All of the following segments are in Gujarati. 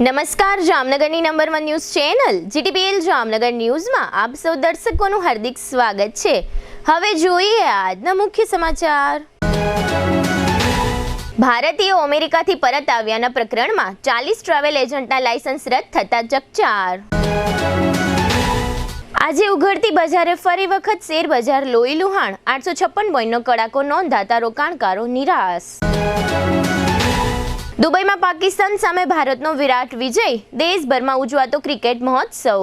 નમસ્કાર, જામનગરની number 1 news channel GTPL Jamnagar ન્યૂઝમાં આપ સૌ દર્શકોનું હાર્દિક સ્વાગત છે। હવે જોઈએ આજના મુખ્ય સમાચાર। ભારતીયો અમેરિકાથી પરત આવ્યાના પ્રકરણમાં 40 ટ્રાવેલ એજન્ટના લાયસન્સ રદ થતા ચકચાર। આજે ઉઘડતી બજારે ફરી વખત શેર બજાર લોહી લુહાણ, 856 પોઈન્ટનો કડાકો નોંધાતા રોકાણકારો નિરાશ। દુબઈમાં પાકિસ્તાન સામે ભારતનો વિરાટ વિજય, દેશભરમાં ઉજવાતો ક્રિકેટ મહોત્સવ।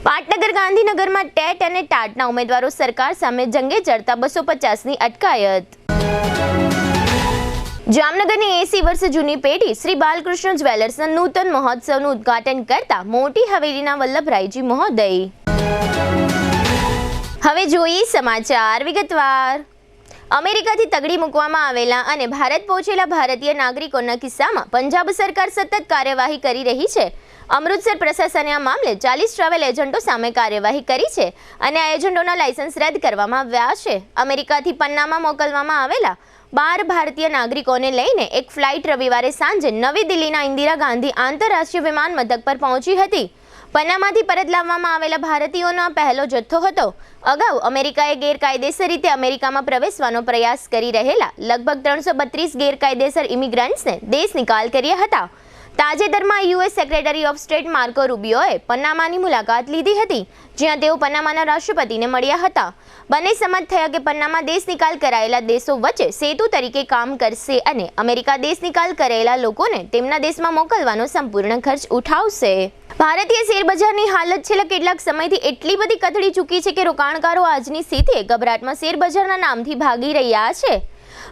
પાટનગર ગાંધીનગરમાં ટેટ અને ટાટના ઉમેદવારો સરકાર સામે જંગે ચડતા 250ની અટકાયત। જામનગરની 80 વર્ષ જૂની પેઢી શ્રી બાલકૃષ્ણ જ્વેલર્સના નૂતન મહોત્સવનું ઉદ્ઘાટન કરતા મોટી હવેલીના વલ્લભરાયજી મહોદય। હવે જોઈએ સમાચાર વિગતવાર। અમેરિકાથી તગડી મૂકવામાં આવેલા અને ભારત પહોંચેલા ભારતીય નાગરિકોના કિસ્સામાં પંજાબ સરકાર સતત કાર્યવાહી કરી રહી છે। અમૃતસર પ્રશાસને આ મામલે 40 ટ્રાવેલ એજન્ટો સામે કાર્યવાહી કરી છે અને આ એજન્ટોના લાયસન્સ રદ કરવામાં આવ્યા છે। અમેરિકાથી પન્નામાં મોકલવામાં આવેલા 12 ભારતીય નાગરિકોને લઈને એક ફ્લાઇટ રવિવારે સાંજે નવી દિલ્હીના ઇન્દિરા ગાંધી આંતરરાષ્ટ્રીય વિમાન મથક પર પહોંચી હતી। પન્નામાંથી પરત લાવવામાં આવેલા ભારતીયોનો આ પહેલો જથ્થો હતો। અગાઉ અમેરિકાએ ગેરકાયદેસર રીતે અમેરિકામાં પ્રવેશવાનો પ્રયાસ કરી રહેલા લગભગ 332 ગેરકાયદેસર ઇમિગ્રન્ટ્સને દેશ નિકાલ કર્યા હતા। તાજેતરમાં US secretary of state Marco રૂબિયોએ પન્નામાની મુલાકાત લીધી હતી, જ્યાં તેઓ પન્નામાના રાષ્ટ્રપતિને મળ્યા હતા। બંને સંમત થયા કે પન્નામાં દેશ નિકાલ કરાયેલા દેશો વચ્ચે સેતુ તરીકે કામ કરશે અને અમેરિકા દેશ નિકાલ કરેલા લોકોને તેમના દેશમાં મોકલવાનો સંપૂર્ણ ખર્ચ ઉઠાવશે। ભારતીય શેરબજારની હાલત છેલ્લા કેટલાક સમયથી એટલી બધી કથળી ચૂકી છે કે રોકાણકારો આજની સ્થિતિએ ગભરાટમાં શેરબજારના નામથી ભાગી રહ્યા છે।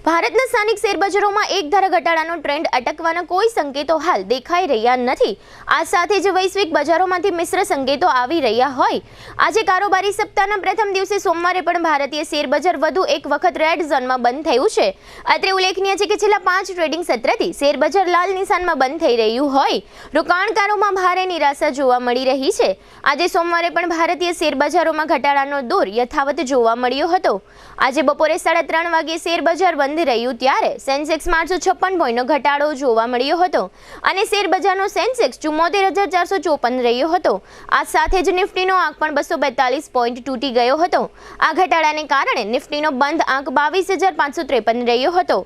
ભારતના સ્થાનિક શેરબજારોમાં એકધારા ઘટાડાનો ટ્રેન્ડ અટકવાના કોઈ સંકેતો હાલ દેખાઈ રહ્યા નથી। આ સાથે જ વૈશ્વિક બજારોમાંથી મિશ્ર સંકેતો આવી રહ્યા હોય। આજે કારોબારી સપ્તાહના પ્રથમ દિવસે સોમવારે પણ ભારતીય શેરબજાર વધુ એક વખત રેડ ઝોનમાં બંધ થયું છે। અત્રે ઉલ્લેખનીય છે કે છેલ્લા 5 ટ્રેડિંગ સત્રથી શેરબજાર લાલ નિશાનમાં બંધ થઈ રહ્યું હોય રોકાણકારોમાં ભારે નિરાશા જોવા મળી રહી છે। આજે સોમવારે પણ ભારતીય શેરબજારોમાં ઘટાડાનો દોર યથાવત જોવા મળ્યો હતો। આજે બપોરે 3:30 વાગ્યે શેરબજાર બંધ રહ્યું ત્યારે સેન્સેક્સમાં 856 પોઈન્ટનો ઘટાડો જોવા મળ્યો હતો અને શેરબજારનો સેન્સેક્સ 74,454 રહ્યો હતો। આ સાથે જ નિફ્ટીનો આંક પણ 242 પોઈન્ટ તૂટી ગયો હતો। આ ઘટાડાને કારણે નિફ્ટીનો બંધ આંક 22,553 રહ્યો હતો।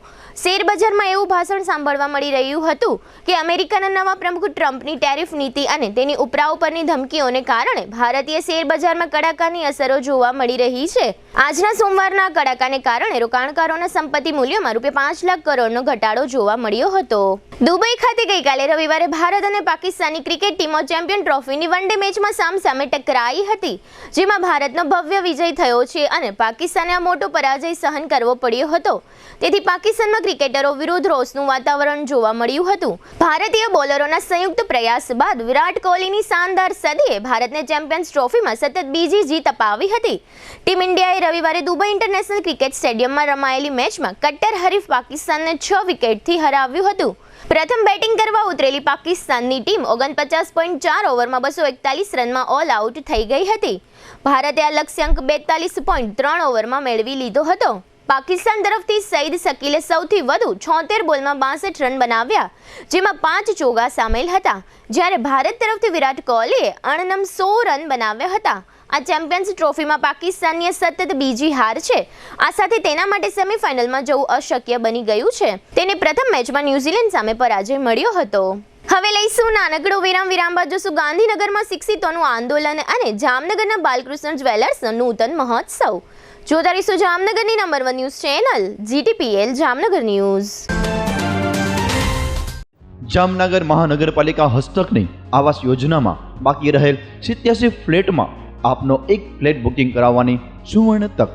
શેરબજારમાં એવું ભાષણ સાંભળવા મળી રહ્યું હતું કે અમેરિકાના નવા પ્રમુખ ટ્રમ્પની ટેરિફ નીતિ અને તેની ઉપરાઉપરની ધમકીઓને કારણે ભારતીય શેરબજારમાં કડાકાની અસરો જોવા મળી રહી છે। આજના સોમવારના કડાકાને કારણે રોકાણકારોના સંપત્તિ મૂલ્યમાં ₹5 લાખ કરોડનો ઘટાડો જોવા મળ્યો હતો। દુબઈ ખાતે ગઈકાલે રવિવારે ભારત અને પાકિસ્તાની ક્રિકેટ ટીમો ચેમ્પિયન ટ્રોફીની વન ડે મેચમાં સામસામે ટકરાઈ હતી, જેમાં ભારતનો ભવ્ય વિજય થયો છે અને પાકિસ્તાને આ મોટો પરાજય સહન કરવો પડ્યો હતો। તેથી પાકિસ્તાનમાં ક્રિકેટરો વિરુદ્ધ રોષનું વાતાવરણ જોવા મળ્યું હતું। ભારતીય બોલરોના સંયુક્ત પ્રયાસ બાદ વિરાટ કોહલીની શાનદાર સદીએ ભારતને ચેમ્પિયન્સ ટ્રોફીમાં સતત બીજી જીત અપાવી હતી। ટીમ ઇન્ડિયાએ રવિવારે દુબઈ ઇન્ટરનેશનલ ક્રિકેટ સ્ટેડિયમમાં રમાયેલી મેચમાં કટ્ટર હરીફ પાકિસ્તાનને 6 વિકેટથી હરાવ્યું હતું। પ્રથમ બેટિંગ કરવા ઉતરેલી પાકિસ્તાનની ટીમ 49.4 ઓવરમાં 241 રનમાં ઓલ આઉટ થઈ ગઈ હતી। ભારતે આ લક્ષ્યાંક 42.3 ઓવરમાં મેળવી લીધો હતો। પાકિસ્તાન તરફથી સઈદ શકીલે સૌથી વધુ 76 બોલમાં 62 રન બનાવ્યા, જેમાં 5 ચોગ્ગા સામેલ હતા, જ્યારે ભારત તરફથી વિરાટ કોહલીએ અણનમ 100 રન બનાવ્યા હતા। આ ચેમ્પિયન્સ ટ્રોફીમાં પાકિસ્તાનની સતત બીજી હાર છે। આ સાથે તેના માટે સેમીફાઇનલમાં જવું અશક્ય બની ગયું છે। તેને પ્રથમ મેચમાં ન્યૂઝીલેન્ડ સામે પરાજય મળ્યો હતો। હવે લઈશું નાનકડો વિરામ બાદ જોશું ગાંધીનગરમાં શિક્ષિતોનું આંદોલન અને જામનગરના બાલકૃષ્ણ જ્વેલર્સનો નૂતન મહોત્સવ। જોતા રહીશું જામનગરની number 1 news channel GTPL Jamnagar news. Jamnagar મહાનગરપાલિકા હસ્તકની આવાસ યોજનામાં બાકી રહેલ 87 ફ્લેટમાં આપનો એક ફ્લેટ બુકિંગ કરાવવાની સુવર્ણ તક।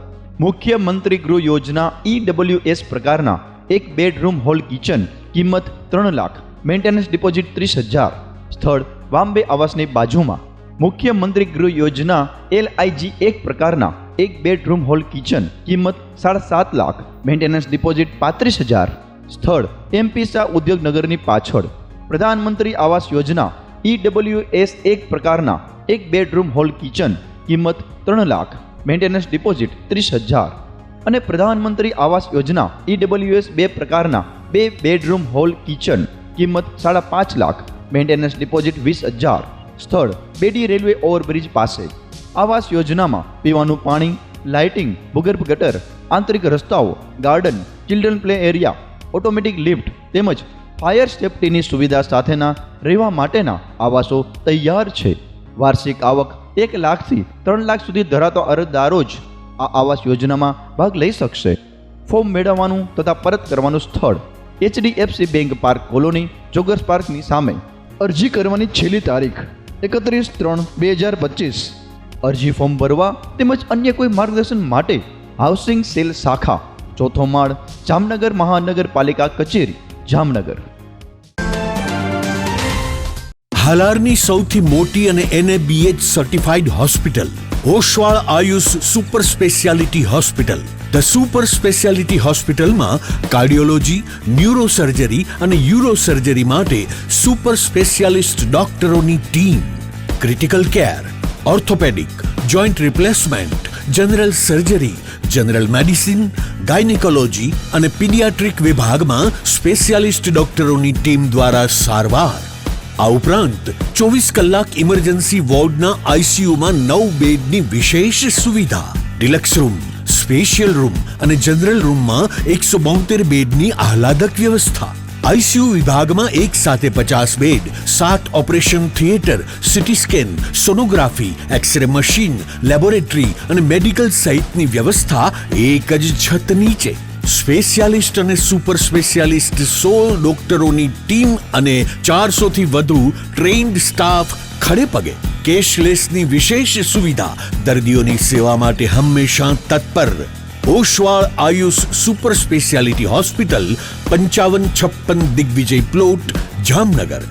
મુખ્યમંત્રી ગૃહ યોજના EWS પ્રકારના એક બેડરૂમ હોલ કિચન, કિંમત 3 લાખ, મેન્ટેનન્સ ડિપોઝિટ 30,000, સ્થળ બોમ્બે આવાસની બાજુમાં। મુખ્યમંત્રી ગૃહ યોજના LIG એક પ્રકારના એક બેડરૂમ હોલ કિચન, કિંમત 7.5 લાખ, મેન્ટેનન્સ ડિપોઝિટ 35,000, સ્થળ MP શાહ ઉદ્યોગનગરની પાછળ। પ્રધાનમંત્રી આવાસ યોજના EWS એક પ્રકારના એક બેડરૂમ હોલ કિચન, કિંમત 3 લાખ, મેન્ટેનન્સ ડિપોઝિટ 30,000 અને પ્રધાનમંત્રી આવાસ યોજના EWS 2 પ્રકારના 2 બેડરૂમ હોલ કિચન, કિંમત 5.5 લાખ, મેન્ટેનન્સ ડિપોઝિટ 20,000, સ્થળ બેડી રેલવે ઓવરબ્રિજ પાસે. આવાસ યોજનામાં પીવાનું પાણી, લાઇટિંગ, ભૂગર્ભ ગટર, આંતરિક રસ્તાઓ, garden, children play area, automatic lift તેમજ ફાયર સેફટીની સુવિધા સાથેના રહેવા માટેના આવાસો તૈયાર છે. વાર્ષિક આવક 1 લાખથી 3 લાખ સુધી ધરાવતા અરજદારો જ આ આવાસ યોજનામાં ભાગ લઈ શકશે. ફોર્મ મેળવવાનું તથા પરત કરવાનું સ્થળ HDFC bank park colony, joggers પાર્કની સામે. અરજી કરવાની છેલ્લી તારીખ 31/3/2025. અરજી ફોર્મ ભરવા તેમજ અન્ય કોઈ માર્ગદર્શન માટે હાઉસિંગ સેલ શાખા, 4થો માળ, જામનગર મહાનગરપાલિકા કચેરી, જામનગર. હાલારની સૌથી મોટી અને NABH certified hospital Oshwal Ayush super speciality hospital. The super speciality હોસ્પિટલમાં કાર્ડિયોલોજી, ન્યુરોસર્જરી અને યુરોસર્જરી માટે સુપર સ્પેશિયાલિસ્ટ ડોક્ટરોની team, critical care, orthopaedic, joint replacement, general surgery, general medicine, gynaecology અને પીડિયાટ્રિક વિભાગમાં સ્પેશિયાલિસ્ટ ડોક્ટરોની ટીમ દ્વારા સારવાર. આ ઉપરાંત 24 કલાક ઇમરજન્સી વોર્ડના ICUમાં 9 બેડની વિશેષ સુવિધા, ડિલક્સ રૂમ, સ્પેશિયલ રૂમ અને જનરલ રૂમમાં 172 બેડની આહલાદક વ્યવસ્થા. ICU વિભાગમાં એક સાથે 50 bed, 7 operation theatre, CT scan, sonography, X ray machine, laboratory અને મેડિકલ સહિતની વ્યવસ્થા એક જ છત નીચે. સ્પેશિયાલિસ્ટ અને સુપર સ્પેશિયાલિસ્ટ 16 ડોક્ટરોની ટીમ અને 400 થી વધુ ટ્રેન્ડ સ્ટાફ ખડે પગે. કેશલેસની વિશેષ સુવિધા, દર્દીઓની સેવા માટે હંમેશા તત્પર. Oshwal Ayush super speciality hospital, 5556 Digvijay plot, Jamnagar.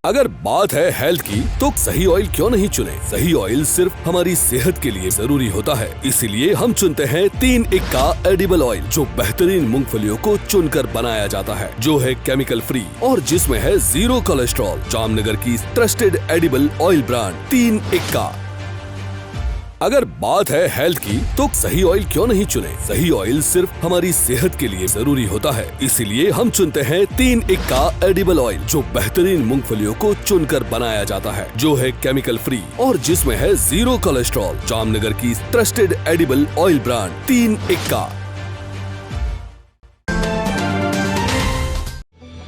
अगर बात है हेल्थ की तो सही ऑयल क्यों नहीं चुने? सही ऑयल सिर्फ हमारी सेहत के लिए जरूरी होता है, इसीलिए हम चुनते हैं 3 इक्का एडिबल ऑयल, जो बेहतरीन मूंगफलियों को चुनकर बनाया जाता है, जो है केमिकल फ्री और जिसमें है 0 कोलेस्ट्रॉल. जामनगर की ट्रस्टेड एडिबल ऑयल ब्रांड 3 इक्का. अगर बात है हेल्थ की तो सही ऑयल क्यों नहीं चुने? सही ऑयल सिर्फ हमारी सेहत के लिए जरूरी होता है, इसीलिए हम चुनते हैं 3 इक्का एडिबल ऑयल, जो बेहतरीन मूंगफलियों को चुनकर बनाया जाता है, जो है केमिकल फ्री और जिसमें है 0 कोलेस्ट्रॉल. जामनगर की ट्रस्टेड एडिबल ऑयल ब्रांड 3 इक्का.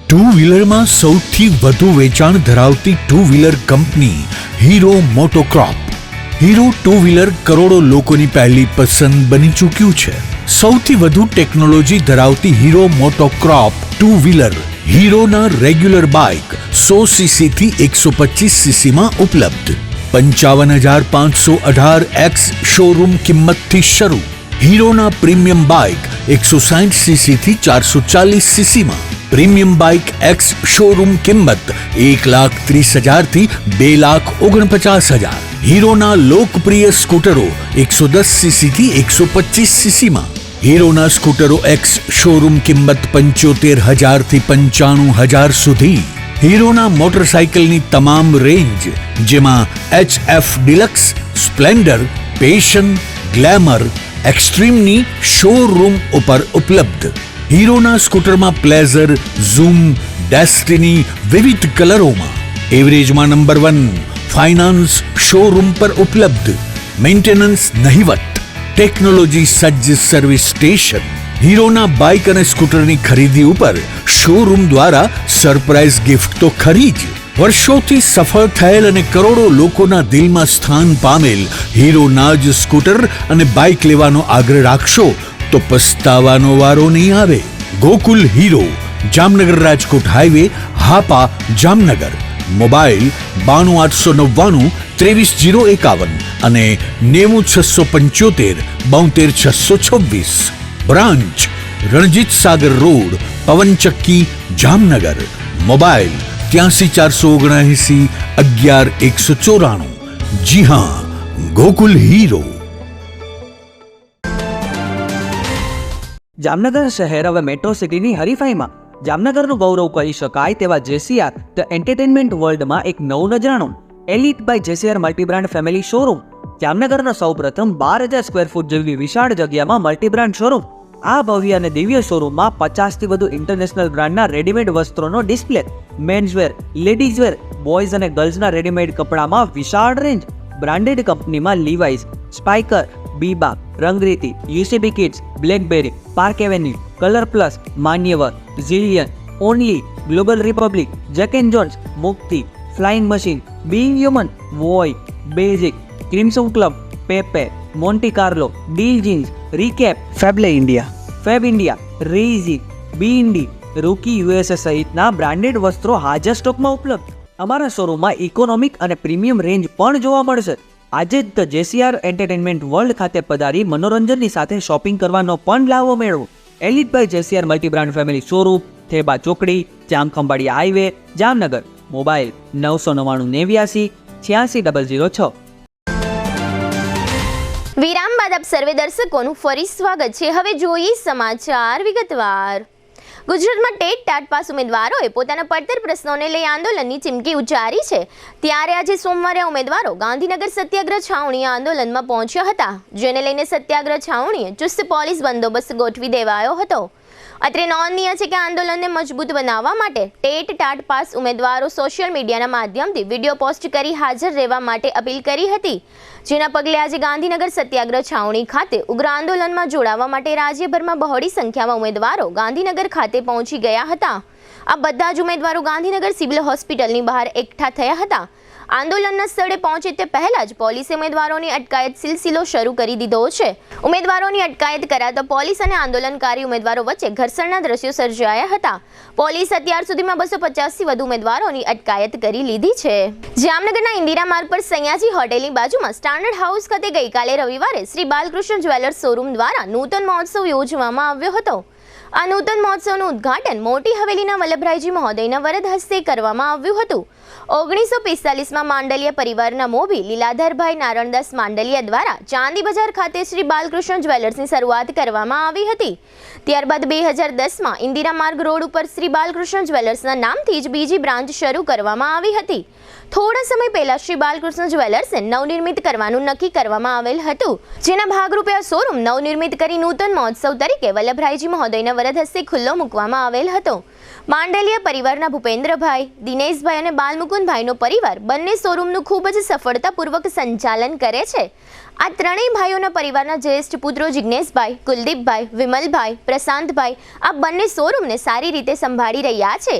ટુ વ્હીલરમાં સૌથી વધુ વેચાણ ધરાવતી ટુ વ્હીલર કંપની Hero MotoCorp. Hero two wheeler કરોડો લોકોની પહેલી પસંદ બની ચૂક્યું છે. સૌથી વધુ ટેકનોલોજી ધરાવતી હીરો મોટોક્રોપ ટુ વ્હીલર હીરોના રેગ્યુલર બાઇક 100cc થી 125cc માં ઉપલબ્ધ. 55,518 શોરૂમ કિંમતથી શરૂ. હીરોના પ્રીમિયમ બાઇક 160cc થી 440cc માં. પ્રીમિયમ બાઇક એક્સ શોરૂમ કિંમત 1,30,000 થી 2,49,000. હીરોના લોકપ્રિય સ્કૂટરો 110cc થી 125cc માં. હીરોના સ્કૂટરો એક્સ શોરૂમ કિંમત 75,000 થી 95,000 સુધી. હીરોના મોટરસાઇકલની તમામ રેન્જ, જેમાં HF Deluxe, Splendor, Passion, Glamour, એક્સ્ટ્રીમની શોરૂમ ઉપર ઉપલબ્ધ. હીરોના સ્કૂટરમાં પ્લેઝર, ઝૂમ, ડેસ્ટિની વિવિધ કલરોમાં. એવરેજમાં નંબર 1. ફાઇનાન્સ શોરૂમ પર ઉપલબ્ધ. મેન્ટેનન્સ નહિવત. ટેકનોલોજી સજ્જ સર્વિસ સ્ટેશન. હીરોના બાઇક અને સ્કૂટરની ખરીદી ઉપર શોરૂમ દ્વારા સરપ્રાઇઝ ગિફ્ટ તો ખરી જ. વર્ષોથી સફળ થયેલ અને કરોડો લોકોના દિલમાં સ્થાન પામેલ હીરોના જ સ્કૂટર અને બાઇક લેવાનો આગ્રહ રાખશો તો પસ્તાવાનો વારો નહીં આવે. Gokul hero, Jamnagar Rajkot highway, Hapa, Jamnagar. Mobile 92 899 23 051 અને 90 675 72 626. Branch Ranjit Sagar road, પવનચક્કી, Jamnagar. Mobile 83 479 11 194. જી હા, ગોકુલ હીરો. જામનગર શહેર હવે મેટ્રો સિટીની હરીફાઈમાં જામનગરનું ગૌરવ કરી શકાય તેવા JCR ધ એન્ટરટેનમેન્ટ વર્લ્ડમાં એક નવું નજરાણું Elite by JCR multibrand family showroom. જામનગરના સૌપ્રથમ 12,000 સ્ક્વેર ફૂટ જેટલી વિશાળ જગ્યામાં મલ્ટીબ્રાન્ડ શોરૂમ આ ભવ્ય અને દિવ્ય શોરૂમમાં 50થી વધુ ઇન્ટરનેશનલ બ્રાન્ડના રેડીમેડ વસ્ત્રોનો ડિસ્પ્લે, મેન્સવેર, લેડીઝવેર, બોયઝ અને ગર્લ્સના રેડીમેડ કપડામાં વિશાળ રેન્જ, બ્રાન્ડેડ કંપનીમાં Levi's, Spykar, Biba, Rangriti, UCB kids, Blackberry, Park Avenue, Colour Plus, Manyavar, Zillion, Only, Global Republic, Jack and Jones, Mukti, Flying Machine, Being Human, Voi, Basic, Crimson Club, Pepe, Monte Carlo, Deal Jeans, Recap, FabAlley India, Fab India, રેઝી, બી ઇન્ડી, રૂકી યુએસએ સહિતના બ્રાન્ડેડ વસ્ત્રો હાજર સ્ટોકમાં ઉપલબ્ધ. અમારા શોરૂમમાં ઇકોનોમિક અને પ્રીમિયમ રેન્જ પણ જોવા મળશે. આજે જ ધ જેસીઆર એન્ટરટેનમેન્ટ વર્લ્ડ ખાતે પધારી મનોરંજનની સાથે શોપિંગ કરવાનો પણ લાવો મેળવો. Elite by જેસીઆર multi brand family showroom, Theba ચોકડી, જામખંભાળિયા હાઈવે, જામનગર. મોબાઈલ 999 86 006. વિરામ બાદ આપ સર્વે દર્શકોનું ફરી સ્વાગત છે. હવે જોઈએ સમાચાર વિગતવાર. ગુજરાતમાં ટેટ ટાટ પાસ ઉમેદવારોએ પોતાના પડતર પ્રશ્નોને લઈ આંદોલનની ચીમકી ઉચ્ચારી છે. ત્યારે આજે સોમવારે ઉમેદવારો ગાંધીનગર સત્યાગ્રહ છાવણી આંદોલનમાં પહોંચ્યા હતા, જેને લઈને સત્યાગ્રહ છાવણીએ ચુસ્ત પોલીસ બંદોબસ્ત ગોઠવી દેવાયો હતો. અત્રે નોંધનીય છે કે આંદોલનને મજબૂત બનાવવા માટે ટેટ ટાટ પાસ ઉમેદવારો સોશિયલ મીડિયાના માધ્યમથી વિડીયો પોસ્ટ કરી હાજર રહેવા માટે અપીલ કરી હતી, જેના પગલે આજે ગાંધીનગર સત્યાગ્રહ છાવણી ખાતે ઉગ્ર આંદોલનમાં જોડાવા માટે રાજ્યભરમાં બહોળી સંખ્યામાં ઉમેદવારો ગાંધીનગર ખાતે પહોંચી ગયા હતા. આ બધા જ ઉમેદવારો ગાંધીનગર સિવિલ હોસ્પિટલની બહાર એકઠા થયા હતા. આંદોલનના સ્થળે પહોંચે તે પહેલા જ પોલીસે ઉમેદવારોની અટકાયત સિલસિલો શરૂ કરી દીધો છે. ઉમેદવારોની અટકાયત કરાતા પોલીસ અને આંદોલનકારી ઉમેદવારો વચ્ચે ઘર્ષણના દ્રશ્યો સર્જાયા હતા. પોલીસ અત્યાર સુધીમાં 250થી વધુ ઉમેદવારોની અટકાયત કરી લીધી છે. જામનગરના ઇન્દિરા માર્ગ પર સૈયાજી હોટેલની બાજુમાં સ્ટાન્ડર્ડ હાઉસ ખાતે ગઈકાલે રવિવારે શ્રી બાલકૃષ્ણ જ્વેલર્સ શોરૂમ દ્વારા નૂતન મહોત્સવ યોજવામાં આવ્યો હતો. આ નૂતન મહોત્સવનું ઉદ્ઘાટન મોટી હવેલીના વલ્લભરાયજી મહોદયના વરદ હસ્તે કરવામાં આવ્યું હતું. 1945માં માંડલિયા પરિવારના મોભી લીલાધરભાઈ નારણદાસ માંડલિયા દ્વારા ચાંદી બજાર ખાતે શ્રી બાલકૃષ્ણ જ્વેલર્સની શરૂઆત કરવામાં આવી હતી. ત્યારબાદ 2010માં ઇન્દિરા માર્ગ રોડ ઉપર શ્રી બાલકૃષ્ણ જ્વેલર્સના નામથી જ બીજી બ્રાન્ચ શરૂ કરવામાં આવી હતી. થોડા સમય પહેલા શ્રી બાલકૃષ્ણ જ્વેલર્સને નવનિર્મિત કરવાનું નક્કી કરવામાં આવેલ હતું, જેના ભાગરૂપે આ શોરૂમ નવનિર્મિત કરી નૂતન મહોત્સવ તરીકે વલ્લભરાયજી મહોદયના વરદ હસ્તે ખુલ્લો મૂકવામાં આવેલ હતો. માંડલિયા પરિવારના ભૂપેન્દ્રભાઈ, દિનેશભાઈ અને બાલમુકુંદભાઈનો પરિવાર બંને શોરૂમનું ખૂબ જ સફળતાપૂર્વક સંચાલન કરે છે. આ ત્રણેય ભાઈઓના પરિવારના જ્યેષ્ઠ પુત્રો જિજ્ઞેશભાઈ, કુલદીપભાઈ, વિમલભાઈ, પ્રશાંતભાઈ આ બંને શોરૂમને સારી રીતે સંભાળી રહ્યા છે.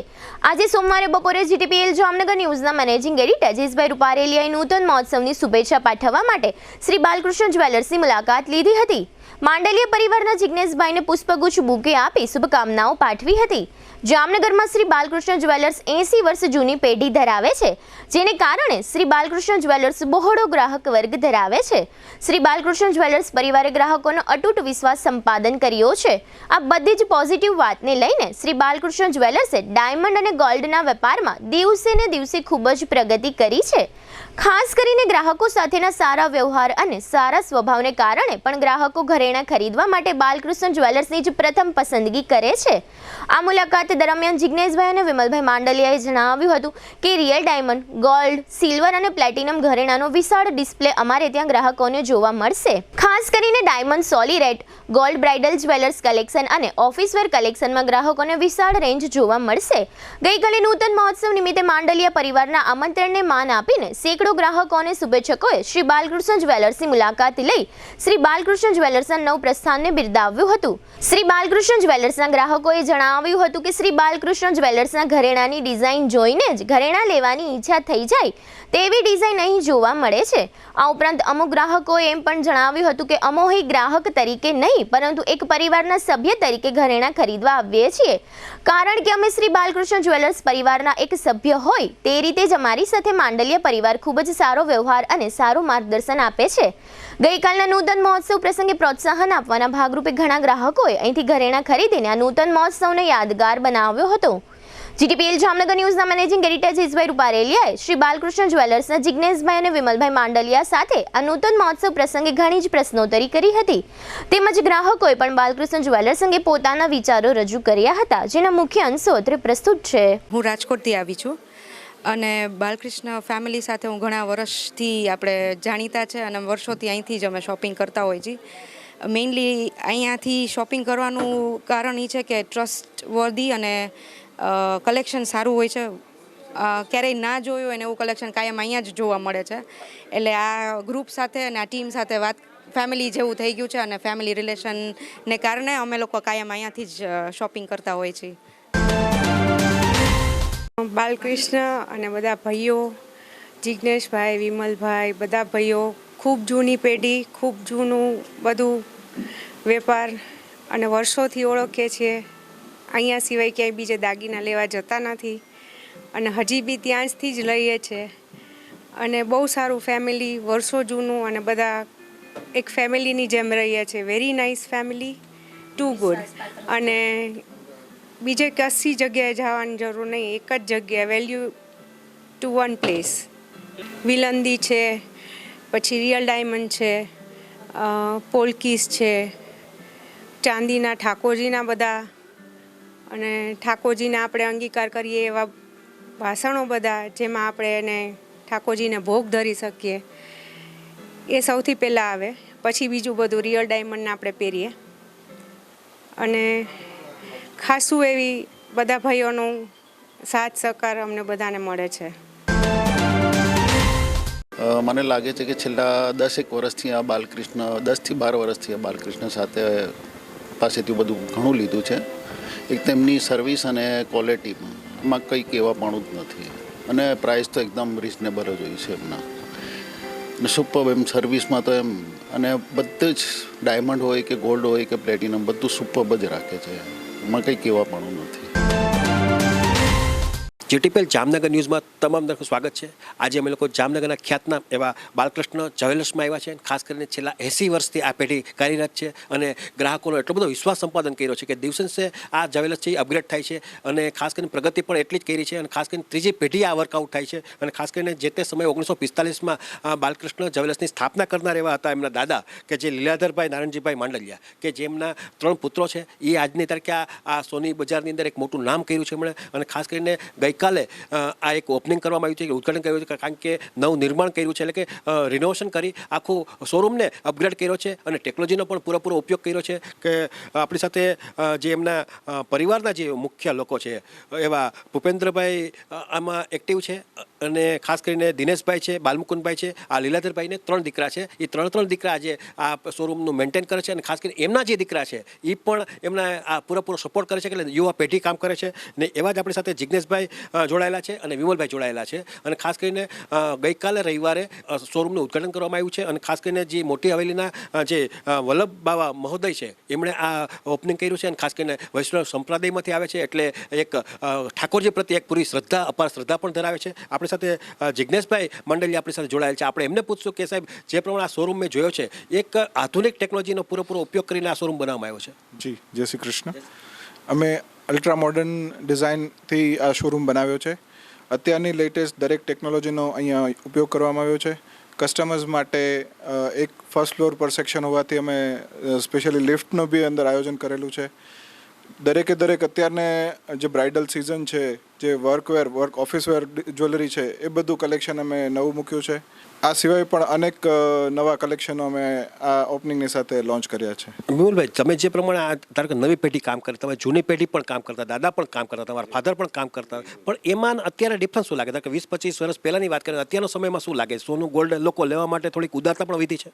આજે સોમવારે બપોરે જીટીપીએલ જામનગર ન્યૂઝના મેનેજિંગ એડિટર જયેશભાઈ રૂપારેલિયાએ નૂતન મહોત્સવની શુભેચ્છા પાઠવવા માટે શ્રી બાલકૃષ્ણ જ્વેલર્સની મુલાકાત લીધી હતી. માંડલિયા પરિવારના જિજ્ઞેશભાઈને પુષ્પગુચ્છ બુકે આપી શુભકામનાઓ પાઠવી હતી. જામનગરમાં શ્રી બાલકૃષ્ણ જ્વેલર્સ 80 વર્ષ જૂની પેઢી ધરાવે છે, જેને કારણે શ્રી બાલકૃષ્ણ જ્વેલર્સ બહોળો ગ્રાહક વર્ગ ધરાવે છે. શ્રી બાલકૃષ્ણ જ્વેલર્સ પરિવારે ગ્રાહકોનો અતૂટ વિશ્વાસ સંપાદન કર્યો છે. આ બધી જ પોઝિટિવ વાતને લઈને શ્રી બાલકૃષ્ણ જ્વેલર્સે ડાયમંડ અને ગોલ્ડના વેપારમાં દિવસે ને દિવસે ખૂબ જ પ્રગતિ કરી છે. ખાસ કરીને ગ્રાહકો સાથેના સારા વ્યવહાર અને સારા સ્વભાવને કારણે પણ ગ્રાહકો ઘરેણાં ખરીદવા માટે બાલકૃષ્ણ જ્વેલર્સની જ પ્રથમ પસંદગી કરે છે. આ મુલાકાત દરમિયાન જિજ્ઞેશભાઈ અને વિમલભાઈ માંડલિયાએ જણાવ્યું હતું કે રિયલ ડાયમંડ, ગોલ્ડ, સિલ્વર અને પ્લેટિનમ ઘરેણાંનો વિશાળ ડિસ્પ્લે અમારે ત્યાં ગ્રાહકોને જોવા મળશે. ખાસ કરીને diamond solitaire, gold bridal jewellers collection અને ઓફિસવેર કલેક્શનમાં ગ્રાહકોને વિશાળ રેન્જ જોવા મળશે. ગઈકાલે નૂતન મહોત્સવ નિમિત્તે માંડલિયા પરિવારના આમંત્રણને માન આપીને સેંકડો ગ્રાહકો અને શુભેચ્છકોએ શ્રી બાલકૃષ્ણ જ્વેલર્સની મુલાકાત લઈ શ્રી બાલકૃષ્ણ જ્વેલર્સના નવ પ્રસ્થાનને બિરદાવ્યું હતું. શ્રી બાલકૃષ્ણ જ્વેલર્સના ગ્રાહકોએ જણાવ્યું હતું કે શ્રી બાલકૃષ્ણ જ્વેલર્સના ઘરેણાંની ડિઝાઇન જોઈને જ ઘરેણાં લેવાની ઈચ્છા થઈ જાય તેવી ડિઝાઇન અહીં જોવા મળે છે. આ ઉપરાંત અમુક ગ્રાહકોએ એમ પણ જણાવ્યું હતું કે અમોહી ગ્રાહક તરીકે નહીં પરંતુ એક પરિવારના સભ્ય તરીકે ઘરેણાં ખરીદવા આવીએ છીએ, કારણ કે અમે શ્રી બાલકૃષ્ણ જ્વેલર્સ પરિવારના એક સભ્ય હોય તે રીતે જ અમારી સાથે માંડલિયા પરિવાર ખૂબ જ સારો વ્યવહાર અને સારું માર્ગદર્શન આપે છે. ગઈકાલના નૂતન મહોત્સવ પ્રસંગે પ્રોત્સાહન આપવાના ભાગરૂપે ઘણા ગ્રાહકોએ અહીંથી ઘરેણાં ખરીદીને આ નૂતન મહોત્સવને યાદગાર બનાવ્યો હતો. જીટીપીએલ જામનગર ન્યૂઝના મેનેજિંગ એડિટર જયેશભાઈ રૂપારેલિયાએ શ્રી બાલકૃષ્ણ જ્વેલર્સના જિજ્ઞેશભાઈ અને વિમલભાઈ માંડલિયા સાથે આ નૂતન મહોત્સવ પ્રસંગે ઘણી જ પ્રશ્નોત્તરી કરી હતી. તેમજ ગ્રાહકોએ પણ બાલકૃષ્ણ જ્વેલર્સ અંગે પોતાના વિચારો રજૂ કર્યા હતા, જેના મુખ્ય અંશો અત્રે પ્રસ્તુત છે. હું રાજકોટથી આવી છું અને બાલકૃષ્ણ ફેમિલી સાથે હું ઘણા વર્ષથી આપણે જાણીતા છે અને વર્ષોથી અહીંથી જ અમે શોપિંગ કરતા હોઈએ છીએ મેઇનલી અહીંયાથી શોપિંગ કરવાનું કારણ એ છે કે ટ્રસ્ટ વર્ધી અને કલેક્શન સારું હોય છે. ક્યારેય ના જોયું હોય ને એવું કલેક્શન કાયમ અહીંયા જ જોવા મળે છે. એટલે આ ગ્રુપ સાથે અને આ ટીમ સાથે વાત ફેમિલી જેવું થઈ ગયું છે અને ફેમિલી રિલેશનને કારણે અમે લોકો કાયમ અહીંયાથી જ શોપિંગ કરતા હોઈએ છીએ. બાલકૃષ્ણ અને બધા ભાઈઓ, જિજ્ઞેશભાઈ, વિમલભાઈ, બધા ભાઈઓ, ખૂબ જૂની પેઢી, ખૂબ જૂનું બધું વેપાર અને વર્ષોથી ઓળખીએ છીએ. અહીંયા સિવાય ક્યાંય બીજે દાગીના લેવા જતા નથી અને હજી બી ત્યાંથી જ લઈએ છીએ. અને બહુ સારું ફેમિલી, વર્ષો જૂનું, અને બધા એક ફેમિલીની જેમ રહીએ છીએ. Very nice family, too good. અને બીજે કશી જગ્યાએ જવાની જરૂર નહીં, એક જ જગ્યાએ, વેલ્યુ ટુ વન પ્લેસ. વિલંદી છે, પછી રિયલ ડાયમંડ છે, પોલકીસ છે, ચાંદીના ઠાકોરજીના બધા, અને ઠાકોરજીને આપણે અંગીકાર કરીએ એવા વાસણો બધા, જેમાં આપણે એને ઠાકોરજીને ભોગ ધરી શકીએ. એ સૌથી પહેલાં આવે, પછી બીજું બધું રિયલ ડાયમંડને આપણે પહેરીએ. અને ખાસું એવી બધા ભાઈઓનો સાથ સહકાર અમને બધાને મળે છે. મને લાગે છે કે છેલ્લા 10 વર્ષથી આ બાલકૃષ્ણ, 10 થી 12 વર્ષથી આ બાલકૃષ્ણ સાથે પાસેથી બધું ઘણું લીધું છે. એક તેમની સર્વિસ અને ક્વોલિટીમાં કંઈ કહેવાપણું જ નથી, અને પ્રાઇસ તો એકદમ રિઝનેબલ જ હોય છે એમના. અને સુપર એમ સર્વિસમાં તો એમ, અને બધું જ ડાયમંડ હોય કે ગોલ્ડ હોય કે પ્લેટિનમ, બધું સુપર જ રાખે છે. એમાં કંઈ કહેવાપણું નથી. જીટીપીએલ જામનગર ન્યૂઝમાં તમામ દર્શકોનું સ્વાગત છે. આજે અમે લોકો જામનગરના ખ્યાતનામ એવા બાલકૃષ્ણ જ્વેલર્સમાં આવ્યા છે. ખાસ કરીને છેલ્લા 80 વર્ષથી આ પેઢી કાર્યરત છે અને ગ્રાહકોનો એટલો બધો વિશ્વાસ સંપાદન કર્યો છે કે દિવસે આ જ્વેલર્સ છે અપગ્રેડ થાય છે, અને ખાસ કરીને પ્રગતિ પણ એટલી જ કરી છે. અને ખાસ કરીને ત્રીજી પેઢી આ વર્કઆઉટ થાય છે. અને ખાસ કરીને જે તે સમયે 1945માં બાલકૃષ્ણ જ્વેલર્સની સ્થાપના કરનાર એવા હતા એમના દાદા, કે જે લીલાધરભાઈ નારણજીભાઈ માંડલિયા, કે જેમના 3 પુત્રો છે. એ આજની તારીખે આ સોની બજારની અંદર એક મોટું નામ કર્યું છે એમણે. અને ખાસ કરીને ગઈકાલે આ એક ઓપનિંગ કરવામાં આવ્યું છે, ઉદ્ઘાટન કર્યું છે, કારણ કે નવું નિર્માણ કર્યું છે, એટલે કે રિનોવેશન કરી આખું શોરૂમને અપગ્રેડ કર્યો છે અને ટેકનોલોજીનો પણ પૂરેપૂરો ઉપયોગ કર્યો છે. કે આપણી સાથે જે એમના પરિવારના જે મુખ્ય લોકો છે એવા ભૂપેન્દ્રભાઈ આમાં એક્ટિવ છે, અને ખાસ કરીને દિનેશભાઈ છે, બાલમુકુંદભાઈ છે, આ લીલાધરભાઈને 3 દીકરા છે. એ 3 દીકરા આજે આ શોરૂમનું મેન્ટેન કરે છે. અને ખાસ કરીને એમના જે દીકરા છે એ પણ એમના આ પૂરેપૂરો સપોર્ટ કરે છે, એટલે યુવા પેઢી કામ કરે છે. ને એવા જ આપણી સાથે જિજ્ઞેશભાઈ જોડાયેલા છે અને વિમલભાઈ જોડાયેલા છે. અને ખાસ કરીને ગઈકાલે રવિવારે શોરૂમનું ઉદ્ઘાટન કરવામાં આવ્યું છે. અને ખાસ કરીને જે મોટી હવેલીના જે વલ્લભ બાવા મહોદય છે એમણે આ ઓપનિંગ કર્યું છે. અને ખાસ કરીને વૈષ્ણવ સંપ્રદાયમાંથી આવે છે, એટલે એક ઠાકોરજી પ્રત્યે એક પૂરી શ્રદ્ધા, અપાર શ્રદ્ધા પણ ધરાવે છે. આપણી સાથે જિજ્ઞેશભાઈ મંડલિયા આપણી સાથે જોડાયેલ છે. આપણે એમને પૂછશું કે સાહેબ, જે પ્રમાણે આ શોરૂમ મેં જોયો છે, એક આધુનિક ટેકનોલોજીનો પૂરેપૂરો ઉપયોગ કરીને આ શોરૂમ બનાવવામાં આવ્યો છે. જી, જય શ્રી કૃષ્ણ. અમે અલ્ટ્રા મોડર્ન ડિઝાઇનથી આ શોરૂમ બનાવ્યો છે. અત્યારની લેટેસ્ટ દરેક ટેકનોલોજીનો અહીંયા ઉપયોગ કરવામાં આવ્યો છે. કસ્ટમર્સ માટે એક ફર્સ્ટ ફ્લોર પર સેક્શન હોવાથી અમે સ્પેશિયલી લિફ્ટનું બી અંદર આયોજન કરેલું છે. દરેકે દરેક અત્યારને જે બ્રાઇડલ સિઝન છે, જે વર્કવેર, ઓફિસવેર જ્વેલરી છે, એ બધું કલેક્શન અમે નવું મૂક્યું છે. આ સિવાય પણ અનેક નવા કલેક્શનો અમે આ ઓપનિંગની સાથે લોન્ચ કર્યા છે. વિમલભાઈ, તમે જે પ્રમાણે ધારો કે નવી પેઢી કામ કરે, તમે જૂની પેઢી પણ કામ કરતા, દાદા પણ કામ કરતા, તમારા ફાધર પણ કામ કરતા, પણ એમાં અત્યારે ડિફરન્સ શું લાગે? કે 20-25 વર્ષ પહેલાંની વાત કરીએ, અત્યારનો સમયમાં શું લાગે? સોનું ગોલ્ડ લોકો લેવા માટે થોડીક ઉદારતા પણ વધી છે?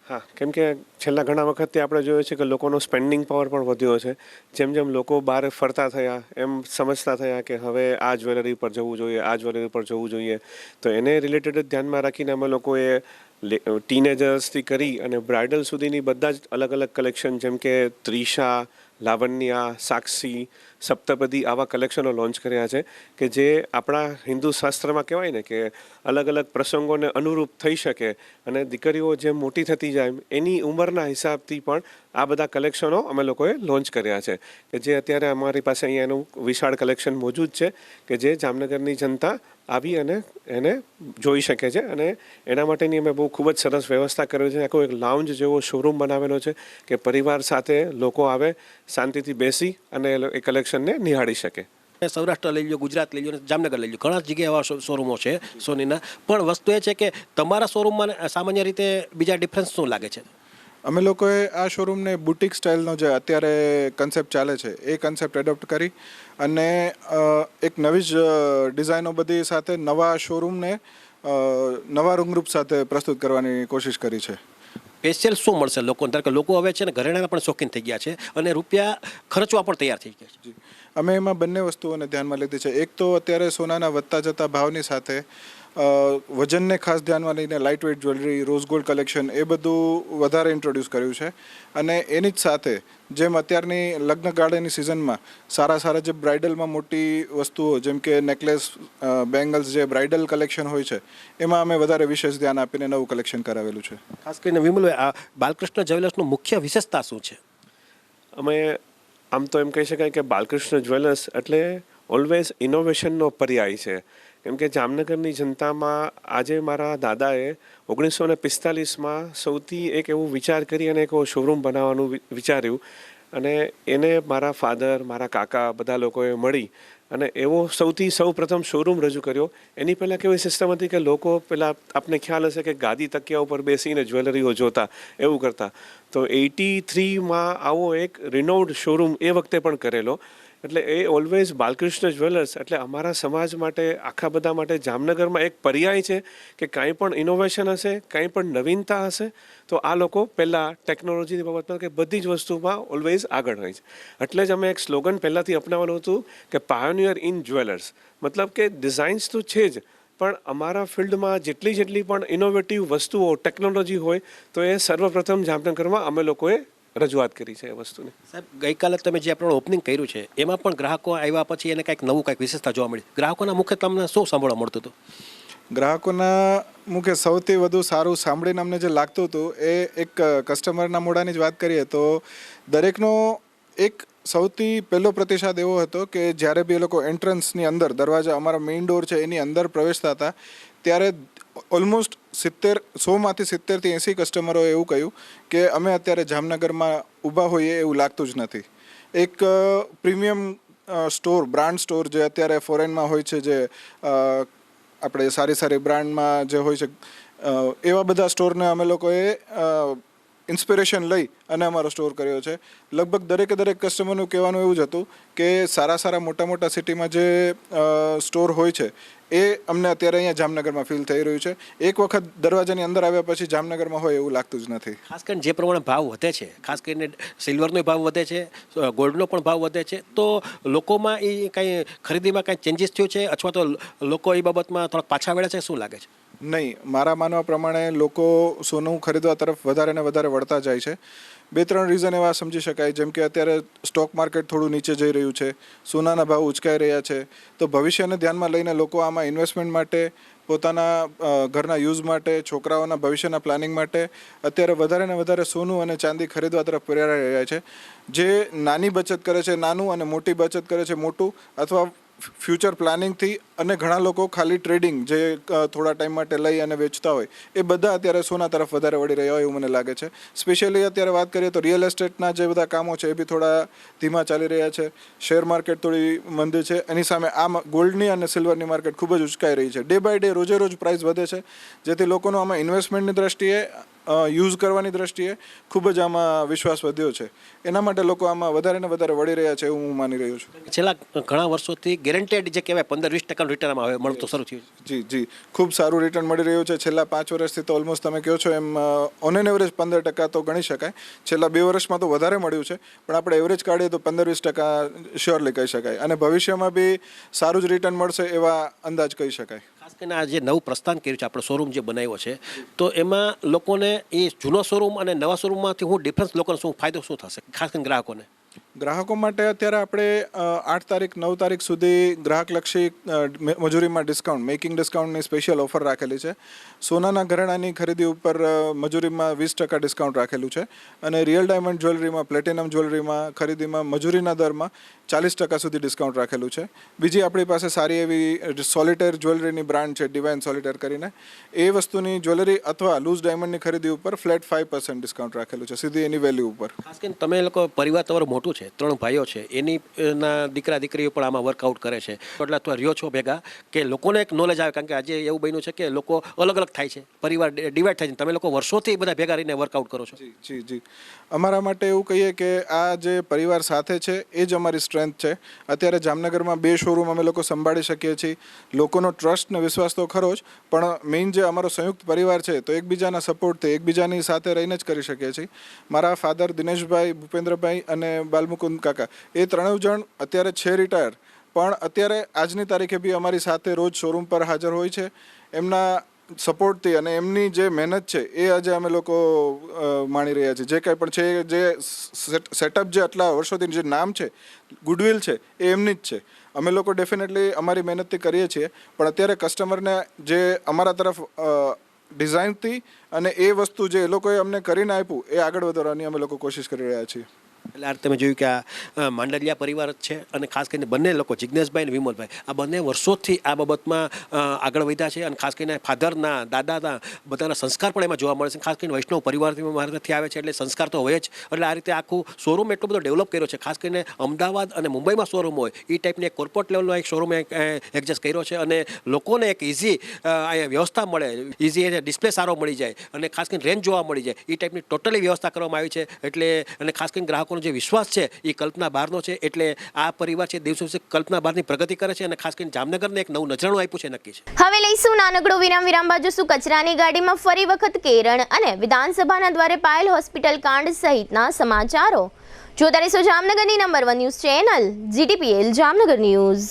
હા, કેમ કે છેલ્લા ઘણા વખતથી આપણે જોયું છે કે લોકોનો સ્પેન્ડિંગ પાવર પણ વધ્યો છે. જેમ જેમ લોકો બહાર ફરતા થયા એમ સમજતા થયા કે હવે આ જ્વેલરી પર જવું જોઈએ, આ જ્વેલરી પર જવું જોઈએ. તો એને રિલેટેડ ધ્યાનમાં રાખીને અમે લોકોએ ટીનેજર્સથી કરી અને બ્રાઇડલ સુધીની બધા જ અલગ અલગ કલેક્શન, જેમ કે ત્રિષા, લાવણ્યા, સાક્ષી, સપ્તપદી, આવા કલેક્શનો લોન્ચ કર્યા છે કે જે આપણા હિન્દુ શાસ્ત્રમાં કહેવાય ને કે અલગ અલગ પ્રસંગોને અનુરૂપ થઈ શકે. અને દીકરીઓ જેમ મોટી થતી જાય એની ઉંમરના હિસાબથી પણ આ બધા કલેક્શનો અમે લોકોએ લોન્ચ કર્યા છે, કે જે અત્યારે અમારી પાસે અહીંયા એનું વિશાળ કલેક્શન મોજૂદ છે, કે જે જામનગરની જનતા આવી અને એને જોઈ શકે છે. અને એના માટેની અમે બહુ ખૂબ જ સરસ વ્યવસ્થા કરી છે. આખો એક લાઉન્જ જેવો શોરૂમ બનાવેલો છે કે પરિવાર સાથે લોકો આવે, શાંતિથી બેસી અને એ કલેક્શનને નિહાળી શકે. સૌરાષ્ટ્ર લઈ લો, ગુજરાત લઈ લો, જામનગર લઈ લો, ઘણા જગ્યાએ એવા શોરૂમો છે સોનીના. પણ વસ્તુ એ છે કે તમારા શોરૂમમાં સામાન્ય રીતે બીજા ડિફરન્સ શું લાગે છે? અમે લોકોએ આ શોરૂમને બુટિક સ્ટાઇલનો જે અત્યારે કન્સેપ્ટ ચાલે છે એ કન્સેપ્ટ એડોપ્ટ કરી અને એક નવી જ ડિઝાઇનો બધી સાથે નવા શોરૂમને નવા રૂપરૂપ સાથે પ્રસ્તુત કરવાની કોશિશ કરી છે. સ્પેશિયલ શું મળશે લોકો? ધારો કે લોકો હવે છે ને ઘરેણાના પણ શોખીન થઈ ગયા છે અને રૂપિયા ખર્ચવા પણ તૈયાર થઈ ગયા છે. અમે એમાં બંને વસ્તુઓને ધ્યાનમાં લીધી છે. એક તો અત્યારે સોનાના વધતા જતા ભાવની સાથે વજનને ખાસ ધ્યાનમાં લઈને light weight jewellery, rose gold collection એ બધું વધારે ઇન્ટ્રોડ્યુસ કર્યું છે. અને એની જ સાથે જેમ અત્યારની લગ્ન ગાળાની સિઝનમાં સારા જે બ્રાઇડલમાં મોટી વસ્તુઓ જેમ કે નેકલેસ, બેંગલ્સ જે બ્રાઇડલ કલેક્શન હોય છે એમાં અમે વધારે વિશેષ ધ્યાન આપીને નવું કલેક્શન કરાવેલું છે. ખાસ કરીને વિમલભાઈ, આ બાલકૃષ્ણ જ્વેલર્સનું મુખ્ય વિશેષતા શું છે? અમે આમ તો એમ કહી શકાય કે બાલકૃષ્ણ જ્વેલર્સ એટલે ઓલવેઝ ઇનોવેશનનો પર્યાય છે. કેમ કે જામનગરની જનતામાં આજે મારા દાદાએ 1945માં સૌથી એક એવું વિચાર કરી અને એક શોરૂમ બનાવવાનું વિચાર્યું અને એને મારા ફાધર, મારા કાકા બધા લોકોએ મળી અને એવો સૌ પ્રથમ શોરૂમ રજૂ કર્યો. એની પહેલાં કેવી સિસ્ટમ હતી કે લોકો પહેલાં આપને ખ્યાલ હશે કે ગાદી તકિયા ઉપર બેસીને જ્વેલરીઓ જોતા એવું કરતા. તો 83માં આવો એક રિનોવ્ડ શોરૂમ એ વખતે પણ કરેલો. એટલે એ ઓલવેઝ બાલકૃષ્ણ જ્વેલર્સ એટલે અમારા સમાજ માટે, આખા બધા માટે જામનગરમાં એક પર્યાય છે કે કાંઈ પણ ઇનોવેશન હશે, કાંઈ પણ નવીનતા હશે તો આ લોકો પહેલાં ટેકનોલોજીની બાબતમાં કે બધી જ વસ્તુમાં ઓલવેઝ આગળ હોય છે. એટલે જ અમે એક સ્લોગન પહેલાંથી અપનાવવાનું હતું કે પાયોનિયર ઇન જ્વેલર્સ. મતલબ કે ડિઝાઇન્સ તો છે જ પણ અમારા ફિલ્ડમાં જેટલી પણ ઇનોવેટિવ વસ્તુઓ, ટેકનોલોજી હોય તો એ સર્વપ્રથમ જામનગરમાં અમે લોકોએ રજૂઆત કરી છે એ વસ્તુની. સાહેબ, ગઈકાલે તમે જે આપણું ઓપનિંગ કર્યું છે એમાં પણ ગ્રાહકો આવ્યા પછી એને કંઈક વિશેષતા જોવા મળી. ગ્રાહકોના મુખ્ય તમને શું સાંભળવા મળતું હતું? ગ્રાહકોના મુખ્ય સૌથી વધુ સારું સાંભળીને અમને જે લાગતું હતું એ એક કસ્ટમરના મોઢાની જ વાત કરીએ તો દરેકનો એક સૌથી પહેલો પ્રતિસાદ એવો હતો કે જ્યારે બી એ લોકો એન્ટ્રન્સની અંદર, દરવાજા અમારા મેઇન ડોર છે એની અંદર પ્રવેશતા હતા ત્યારે ઓલમોસ્ટ 100માંથી 70થી 80 કસ્ટમરોએ એવું કહ્યું કે અમે અત્યારે જામનગરમાં ઊભા હોઈએ એવું લાગતું જ નથી. એક પ્રીમિયમ સ્ટોર, બ્રાન્ડ સ્ટોર જે અત્યારે ફોરેનમાં હોય છે, જે આપણે સારી બ્રાન્ડમાં જે હોય છે એવા બધા સ્ટોરને અમે લોકોએ ઇન્સ્પિરેશન લઈ અને અમારો સ્ટોર કર્યો છે. લગભગ દરેક કસ્ટમરનું કહેવાનું એવું જ હતું કે સારા મોટા સિટીમાં જે સ્ટોર હોય છે એ અમને અત્યારે અહીંયા જામનગરમાં ફીલ થઈ રહ્યું છે. એક વખત દરવાજાની અંદર આવ્યા પછી જામનગરમાં હોય એવું લાગતું જ નથી. ખાસ કરીને જે પ્રમાણે ભાવ વધે છે, ખાસ કરીને સિલ્વરનો ભાવ વધે છે, ગોલ્ડનો પણ ભાવ વધે છે, તો લોકોમાં એ કાંઈ ખરીદીમાં કાંઈ ચેન્જીસ થયું છે અથવા તો લોકો એ બાબતમાં થોડાક પાછા વળ્યા છે? શું લાગે છે? નહીં, મારા માનવા પ્રમાણે લોકો સોનું ખરીદવા તરફ વધારે ને વધારે વળતા જાય છે. 2-3 રીઝન એવા સમજી શકાય, જેમ કે અત્યારે સ્ટોક માર્કેટ થોડું નીચે જઈ રહ્યું છે, સોનાના ભાવ ઉચકાઈ રહ્યા છે, તો ભવિષ્યને ધ્યાનમાં લઈને લોકો આમાં ઇન્વેસ્ટમેન્ટ માટે, પોતાના ઘરના યુઝ માટે, છોકરાઓના ભવિષ્યના પ્લાનિંગ માટે અત્યારે વધારે ને વધારે સોનું અને ચાંદી ખરીદવા તરફ પ્રેરાઈ રહ્યા છે. જે નાની બચત કરે છે નાનું અને મોટી બચત કરે છે મોટું, અથવા ફ્યુચર પ્લાનિંગથી, અને ઘણા લોકો ખાલી ટ્રેડિંગ જે થોડા ટાઈમ માટે લઈ અને વેચતા હોય એ બધા અત્યારે સોના તરફ વધારે વળી રહ્યા હોય એવું મને લાગે છે. સ્પેશિયલી અત્યારે વાત કરીએ તો રિયલ એસ્ટેટના જે બધા કામો છે એ બી થોડા ધીમા ચાલી રહ્યા છે. શેર માર્કેટ થોડી મંદી છે, એની સામે આ ગોલ્ડની અને સિલ્વરની માર્કેટ ખૂબ જ ઉચકાઈ રહી છે. ડે બાય ડે, રોજ પ્રાઇસ વધે છે, જેથી લોકોનો આમાં ઇન્વેસ્ટમેન્ટની દ્રષ્ટિએ, યુઝ કરવાની દ્રષ્ટિએ ખૂબ જ આમાં વિશ્વાસ વધ્યો છે. એના માટે લોકો આમાં વધારે ને વધારે વળી રહ્યા છે એવું હું માની રહ્યો છું. છેલ્લા ઘણા વર્ષોથી ગેરંટેડ જે કહેવાય 15-20% રિટર્ન હવે મળતું શરૂ થયું છે. જી, ખૂબ સારું રિટર્ન મળી રહ્યું છે. છેલ્લા 5 વર્ષથી તો ઓલમોસ્ટ તમે કહો છો એમ ઓન એન એવરેજ 15% તો ગણી શકાય. છેલ્લા 2 વર્ષમાં તો વધારે મળ્યું છે, પણ આપણે એવરેજ કાઢીએ તો 15-20% શ્યોરલી કહી શકાય. અને ભવિષ્યમાં બી સારું જ રિટર્ન મળશે એવા અંદાજ કહી શકાય. ખાસ કરીને આ જે નવું પ્રસ્થાન કર્યું છે, આપણો શોરૂમ જે બનાવ્યો છે, તો એમાં લોકોને એ જૂનો શોરૂમ અને નવા શોરૂમમાંથી હું ડિફરન્સ, લોકોને શું ફાયદો શું થશે, ખાસ કરીને ગ્રાહકો માટે? અત્યારે આપણે 8 તારીખ 9 તારીખ સુધી ગ્રાહકલક્ષી મજૂરીમાં ડિસ્કાઉન્ટ, મેકિંગ ડિસ્કાઉન્ટની સ્પેશિયલ ઓફર રાખેલી છે. સોનાના ઘરેણાની ખરીદી ઉપર મજૂરીમાં 20% ડિસ્કાઉન્ટ રાખેલું છે, અને રિયલ ડાયમંડ જ્વેલરીમાં, પ્લેટિનમ જ્વેલરીમાં ખરીદીમાં મજૂરીના દરમાં 40% સુધી ડિસ્કાઉન્ટ રાખેલું છે. બીજી આપણી પાસે સારી એવી સોલિટેર જ્વેલરીની બ્રાન્ડ છે, ડિવાઇન સોલિટેર કરીને. એ વસ્તુની જ્વેલરી અથવા લૂઝ ડાયમંડની ખરીદી ઉપર ફ્લેટ 5% ડિસ્કાઉન્ટ રાખેલું છે, સીધી એની વેલ્યુ ઉપર. ખાસ કરીને તમે લોકો પરિવાર તમારું મોટું છે, છે, 3 ભાઈઓ છે, એની ના દીકરા દીકરીઓ પણ આમાં વર્કઆઉટ કરે છે. એટલે તો રહ્યો છો ભેગા કે લોકોને એક નોલેજ આવે, કારણ કે આજે એવું બન્યું છે કે લોકો અલગ અલગ થાય છે, પરિવાર ડિવાઈડ થાય છે. તમે લોકો વર્ષોથી બધા ભેગા રહીને વર્કઆઉટ કરો છો. જી અમારા માટે એવું કહીએ કે આ જે પરિવાર સાથે છે એ જ અમારી સ્ટ્રેન્થ છે. અત્યારે જામનગરમાં 2 શોરૂમ અમે લોકો સંભાળી શકીએ છીએ. લોકોનો ટ્રસ્ટ ને વિશ્વાસ તો ખરો જ, પણ મેઇન જે અમારો સંયુક્ત પરિવાર છે તો એકબીજાના સપોર્ટથી એકબીજાની સાથે રહીને જ કરી શકીએ છીએ. મારા ફાધર દિનેશભાઈ, ભૂપેન્દ્રભાઈ અને બાલમુકુંદ કાકા એ 3 જણ અત્યારે છે રિટાયર, પણ અત્યારે આજની તારીખે બી અમારી સાથે રોજ શોરૂમ પર હાજર હોય છે. એમના સપોર્ટથી અને એમની જે મહેનત છે એ આજે અમે લોકો માણી રહ્યા છીએ. જે કંઈ પણ છે, જે સેટઅપ જે આટલા વર્ષોથી જે નામ છે, ગુડવિલ છે, એ એમની જ છે. અમે લોકો ડેફિનેટલી અમારી મહેનતથી કરીએ છીએ, પણ અત્યારે કસ્ટમરને જે અમારા તરફ ડિઝાઇનથી અને એ વસ્તુ જે એ લોકોએ અમને કરીને આપ્યું એ આગળ વધારવાની અમે લોકો કોશિશ કરી રહ્યા છીએ. એટલે આ તમે જોયું કે આ માંડલિયા પરિવાર જ છે, અને ખાસ કરીને બંને લોકો જિજ્ઞેશભાઈ અને વિમલભાઈ આ બંને વર્ષોથી આ બાબતમાં આગળ વધ્યા છે. અને ખાસ કરીને ફાધરના, દાદાના બધાના સંસ્કાર પણ એમાં જોવા મળે છે. ખાસ કરીને વૈષ્ણવ પરિવારથી મારાથી આવે છે, એટલે સંસ્કાર તો હોય જ. એટલે આ રીતે આખું શોરૂમ એટલો બધો ડેવલપ કર્યો છે. ખાસ કરીને અમદાવાદ અને મુંબઈમાં શોરૂમ હોય એ ટાઈપની એક કોર્પોરેટ લેવલનો એક શોરૂમ એડજસ્ટ કર્યો છે, અને લોકોને એક ઇઝી અહીંયા વ્યવસ્થા મળે, ઇઝી ડિસ્પ્લે સારો મળી જાય, અને ખાસ કરીને રેન્જ જોવા મળી જાય એ ટાઈપની ટોટલી વ્યવસ્થા કરવામાં આવી છે. એટલે અને ખાસ કરીને ગ્રાહકો જે વિશ્વાસ છે એ કલ્પના બહારનો છે. એટલે આ પરિવાર છે દિવસો દિવસે કલ્પના બહારની પ્રગતિ કરે છે, અને ખાસ કરીને જામનગરને એક નવું નજરાણું આપ્યું છે નક્કી છે. હવે લઈશું નાનકડો વિરામ બાજુ શું કચરાની ગાડીમાં ફરી વખત કેરળ અને વિધાનસભાના દ્વારે પાયલ હોસ્પિટલ કાંડ સહિતના સમાચારો. જોતા રહેશો જામનગરની number 1 news channel GTPL Jamnagar news.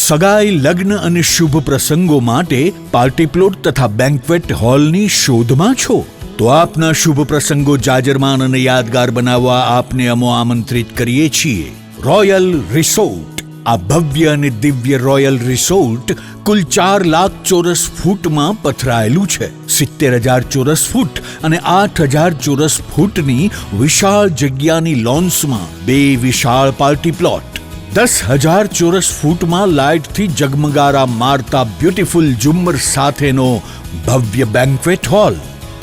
સગાઈ, લગ્ન અને શુભ પ્રસંગો માટે પાર્ટી પ્લોટ તથા બેન્ક્વેટ હોલની શોધમાં છો? તો આપના શુભ પ્રસંગો જાજરમાન અને યાદગાર બનાવવા આપને અમો આમંત્રિત કરીએ છીએ રોયલ રિસોર્ટ. આ ભવ્ય અને દિવ્ય રોયલ રિસોર્ટ કુલ 4 લાખ ચોરસ ફૂટમાં પથરાયેલું છે. 70,000 ચોરસ ફૂટ અને 8,000 ચોરસ ફૂટની વિશાળ જગ્યાની લોન્સમાં 2 વિશાળ પાર્ટી પ્લોટ, 10,000 ચોરસ ફૂટમાં લાઇટથી જગમગારા મારતા બ્યુટીફુલ ઝુમ્મર સાથેનો ભવ્ય બેન્ક્વેટ હોલ,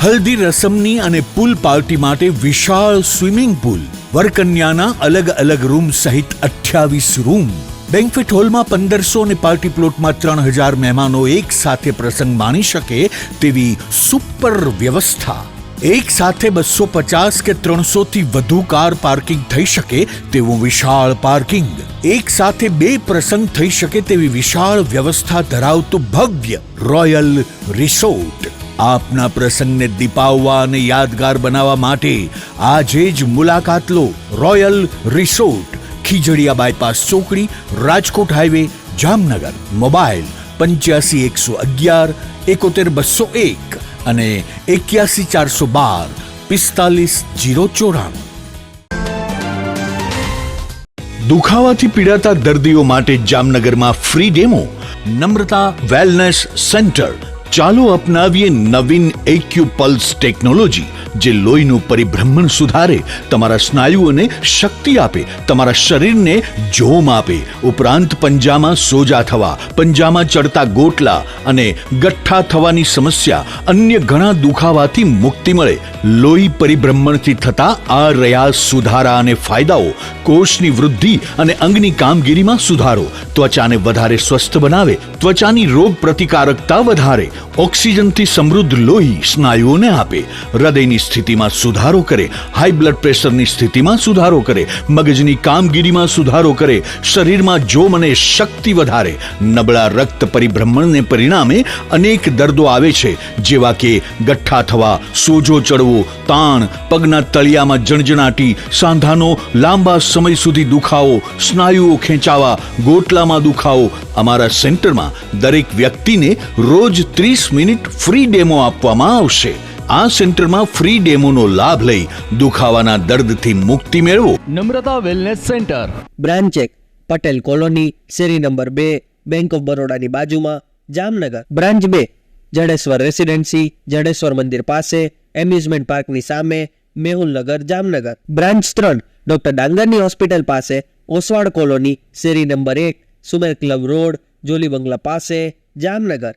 હલ્દી રસમની અને પૂલ પાર્ટી માટે વિશાળ સ્વિમિંગ પૂલ, વરકન્યાના અલગ અલગ રૂમ સહિત 28 રૂમ. બેન્ક્વેટ હોલમાં 1500 અને પાર્ટી પ્લોટમાં 3,000 મહેમાનો એક સાથે પ્રસંગ માણી શકે તેવી સુપર વ્યવસ્થા. એક સાથે 250 કે 300 થી વધુ કાર પાર્કિંગ થઈ શકે તેવું વિશાળ પાર્કિંગ, એક સાથે 2 પ્રસંગ થઈ શકે તેવી વિશાળ વ્યવસ્થા ધરાવતું ભવ્ય રોયલ રિસોર્ટ. આપના પ્રસંગને દીપાવવા અને યાદગાર બનાવવા માટે આજે જ મુલાકાત લો રોયલ રિસોર્ટ, ખીજડીયા બાયપાસ ચોકડી, રાજકોટ હાઈવે, જામનગર. મોબાઈલ 85 111 71 201 અને 81 412 45 094. દુખાવાથી પીડાતા દર્દીઓ માટે જામનગરમાં ફ્રી ડેમો. નમ્રતા વેલનેસ સેન્ટર. ચાલો અપનાવીએ નવીન એક્યુપલ્સ ટેકનોલોજી, જે લોહીનું પરિભ્રમણ સુધારે, તમારા સ્નાયુઓને શક્તિ આપે, તમારા શરીરને જોમ આપે. ઉપરાંત પંજામાં સોજા થવા, પંજામાં ચડતા ગોટલા અને ગઠ્ઠા થવાની સમસ્યા, અન્ય ઘણા દુખાવાથી મુક્તિ મળે. લોહી પરિભ્રમણથી થતા આ રહ્યા સુધારા અને ફાયદાઓ. કોષની વૃદ્ધિ અને અંગની કામગીરીમાં સુધારો, ત્વચાને વધારે સ્વસ્થ બનાવે, ત્વચાની રોગ પ્રતિકારકતા વધારે, ઓક્સિજનથી સમૃદ્ધ લોહી સ્નાયુઓને આપે, હૃદયની સ્થિતિમાં સુધારો કરે, હાઈ બ્લડ પ્રેશરની સ્થિતિમાં સુધારો કરે, મગજની કામગીરીમાં સુધારો કરે, શરીરમાં જોમ અને શક્તિ વધારે. નબળા રક્ત પરિભ્રમણને પરિણામે અનેક દર્દો આવે છે, જેવા કે ગઠ્ઠા થવા, સોજો ચડવો, તાણ, પગના તળિયામાં જણજણાટી, સાંધાનો લાંબા સમય સુધી દુખાવો, સ્નાયુઓ ખેંચાવા, ગોટલામાં દુખાવો. અમારા સેન્ટરમાં દરેક વ્યક્તિને રોજ 30 મિનિટ ફ્રી ડેમો આપવામાં આવશે. આ સેન્ટરમાં ફ્રી ડેમોનો લાભ લઈ દુખાવાના દર્દથી મુક્તિ મેળવો. Namrata wellness centre, branch 1 Patel colony, શેરી નંબર 2, બેંક ઓફ બરોડાની બાજુમાં, જામનગર. બ્રાન્ચ 2 જડેશ્વર રેસિડેન્સી, જડેશ્વર મંદિર પાસે, એમ્યુઝમેન્ટ પાર્કની સામે, મેહુલનગર, જામનગર. બ્રાન્ચ 3 ડોક્ટર ડાંગરની હોસ્પિટલ પાસે, ઓસવાડ કોલોની, શેરી number 1, Sumer club road, jolly બંગલા પાસે, જામનગર.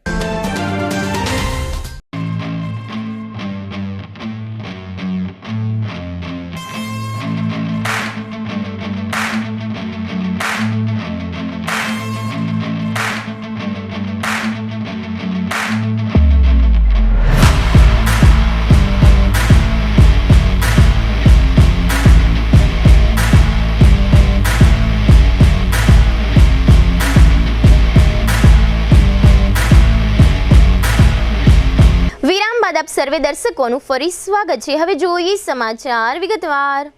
આપ સર્વે દર્શકોનું ફરી સ્વાગત છે. હવે જોઈએ સમાચાર વિગતવાર.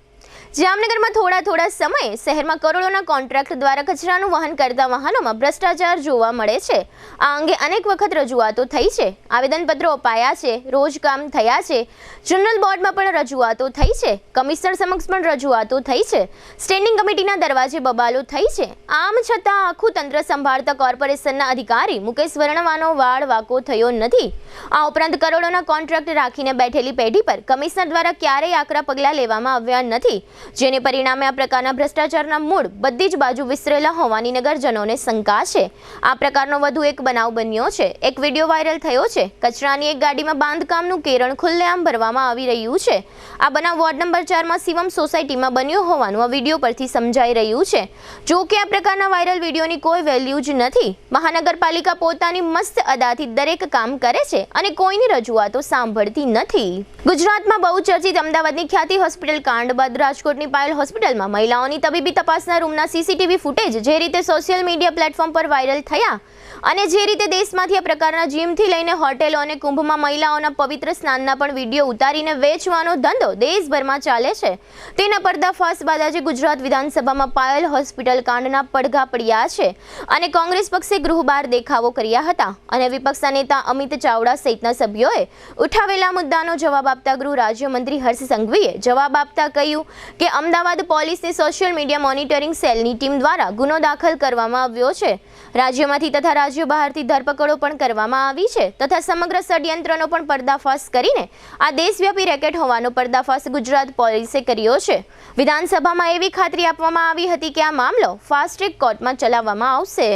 જામનગરમાં થોડા સમયે શહેરમાં કરોડોના કોન્ટ્રાક્ટ દ્વારા કચરાનું વહન કરતા વાહનોમાં ભ્રષ્ટાચાર જોવા મળે છે. આ અંગે અનેક વખત રજૂઆતો થઈ છે, આવેદનપત્રો અપાયા છે, રોજકામ થયા છે, જનરલ બોર્ડમાં પણ રજૂઆતો થઈ છે, કમિશનર સમક્ષ પણ રજૂઆતો થઈ છે, સ્ટેન્ડિંગ કમિટીના દરવાજે બબાલો થઈ છે. આમ છતાં આખું તંત્ર સંભાળતા કોર્પોરેશનના અધિકારી મુકેશ વર્ણવાનો વાળ વાકો થયો નથી. આ ઉપરાંત કરોડોના કોન્ટ્રાક્ટ રાખીને બેઠેલી પેઢી પર કમિશનર દ્વારા ક્યારેય આકરા પગલાં લેવામાં આવ્યા નથી, જેને પરિણામે આ પ્રકારના ભ્રષ્ટાચારના મૂળ બધી જ બાજુ વિસ્તરેલા હોવાની નગરજનોને શંકા છે. આ પ્રકારનો વધુ એક બનાવ બન્યો છે. એક વિડીયો વાયરલ થયો છે. કચરાની એક ગાડીમાં બાંધકામનું કેરણ ખુલ્લેઆમ ભરવામાં આવી રહ્યું છે. આ બનાવ વોર્ડ નંબર 4માં શિવમ સોસાયટીમાં બન્યો હોવાનું આ વિડીયો પરથી સમજાઈ રહ્યું છે. જો કે આ પ્રકારના વાયરલ વિડીયોની કોઈ વેલ્યુ જ નથી. મહાનગરપાલિકા પોતાની મસ્ત અદાથી દરેક કામ કરે છે અને કોઈની રજૂઆતો સાંભળતી નથી. ગુજરાતમાં બહુ ચર્ચિત અમદાવાદની ખ્યાતિ હોસ્પિટલ કાંડ બાદ રાજકોટની પાયલ હોસ્પિટલમાં મહિલાઓની તબીબી તપાસના રૂમના સીસીટીવી ફૂટેજ જે રીતે સોશિયલ મીડિયા પ્લેટફોર્મ પર વાયરલ થયા અને જે રીતે દેશમાંથી આ પ્રકારના જીમથી લઈને હોટેલો અને કુંભમાં મહિલાઓના પવિત્ર સ્નાનના પણ વિડીયો ઉતારીને વેચવાનો ધંધો દેશભરમાં ચાલે છે, તેના પર્દાફાશ બાદ આજે ગુજરાત વિધાનસભામાં પાયલ હોસ્પિટલ કાંડના પડઘા પડ્યા છે અને કોંગ્રેસ પક્ષે ગૃહબહાર દેખાવો કર્યા હતા અને વિપક્ષના નેતા અમિત ચાવડા સહિતના સભ્યોએ ઉઠાવેલા મુદ્દાનો જવાબ આપતા ગૃહ રાજ્યમંત્રી હર્ષ સંઘવીએ જવાબ આપતા કહ્યું કે અમદાવાદ પોલીસની સોશિયલ મીડિયા મોનિટરિંગ સેલની ટીમ દ્વારા ગુનો દાખલ કરવામાં આવ્યો છે. રાજ્યમાંથી તથા રાજ્ય બહારથી ધરપકડો પણ કરવામાં આવી છે તથા સમગ્ર ષડયંત્રનો પણ પર્દાફાશ કરીને આ દેશવ્યાપી રેકેટ હોવાનો પર્દાફાશ ગુજરાત પોલીસે કર્યો છે. વિધાનસભામાં એવી ખાતરી આપવામાં આવી હતી કે આ મામલો ફાસ્ટ ટ્રેક કોર્ટમાં ચલાવવામાં આવશે.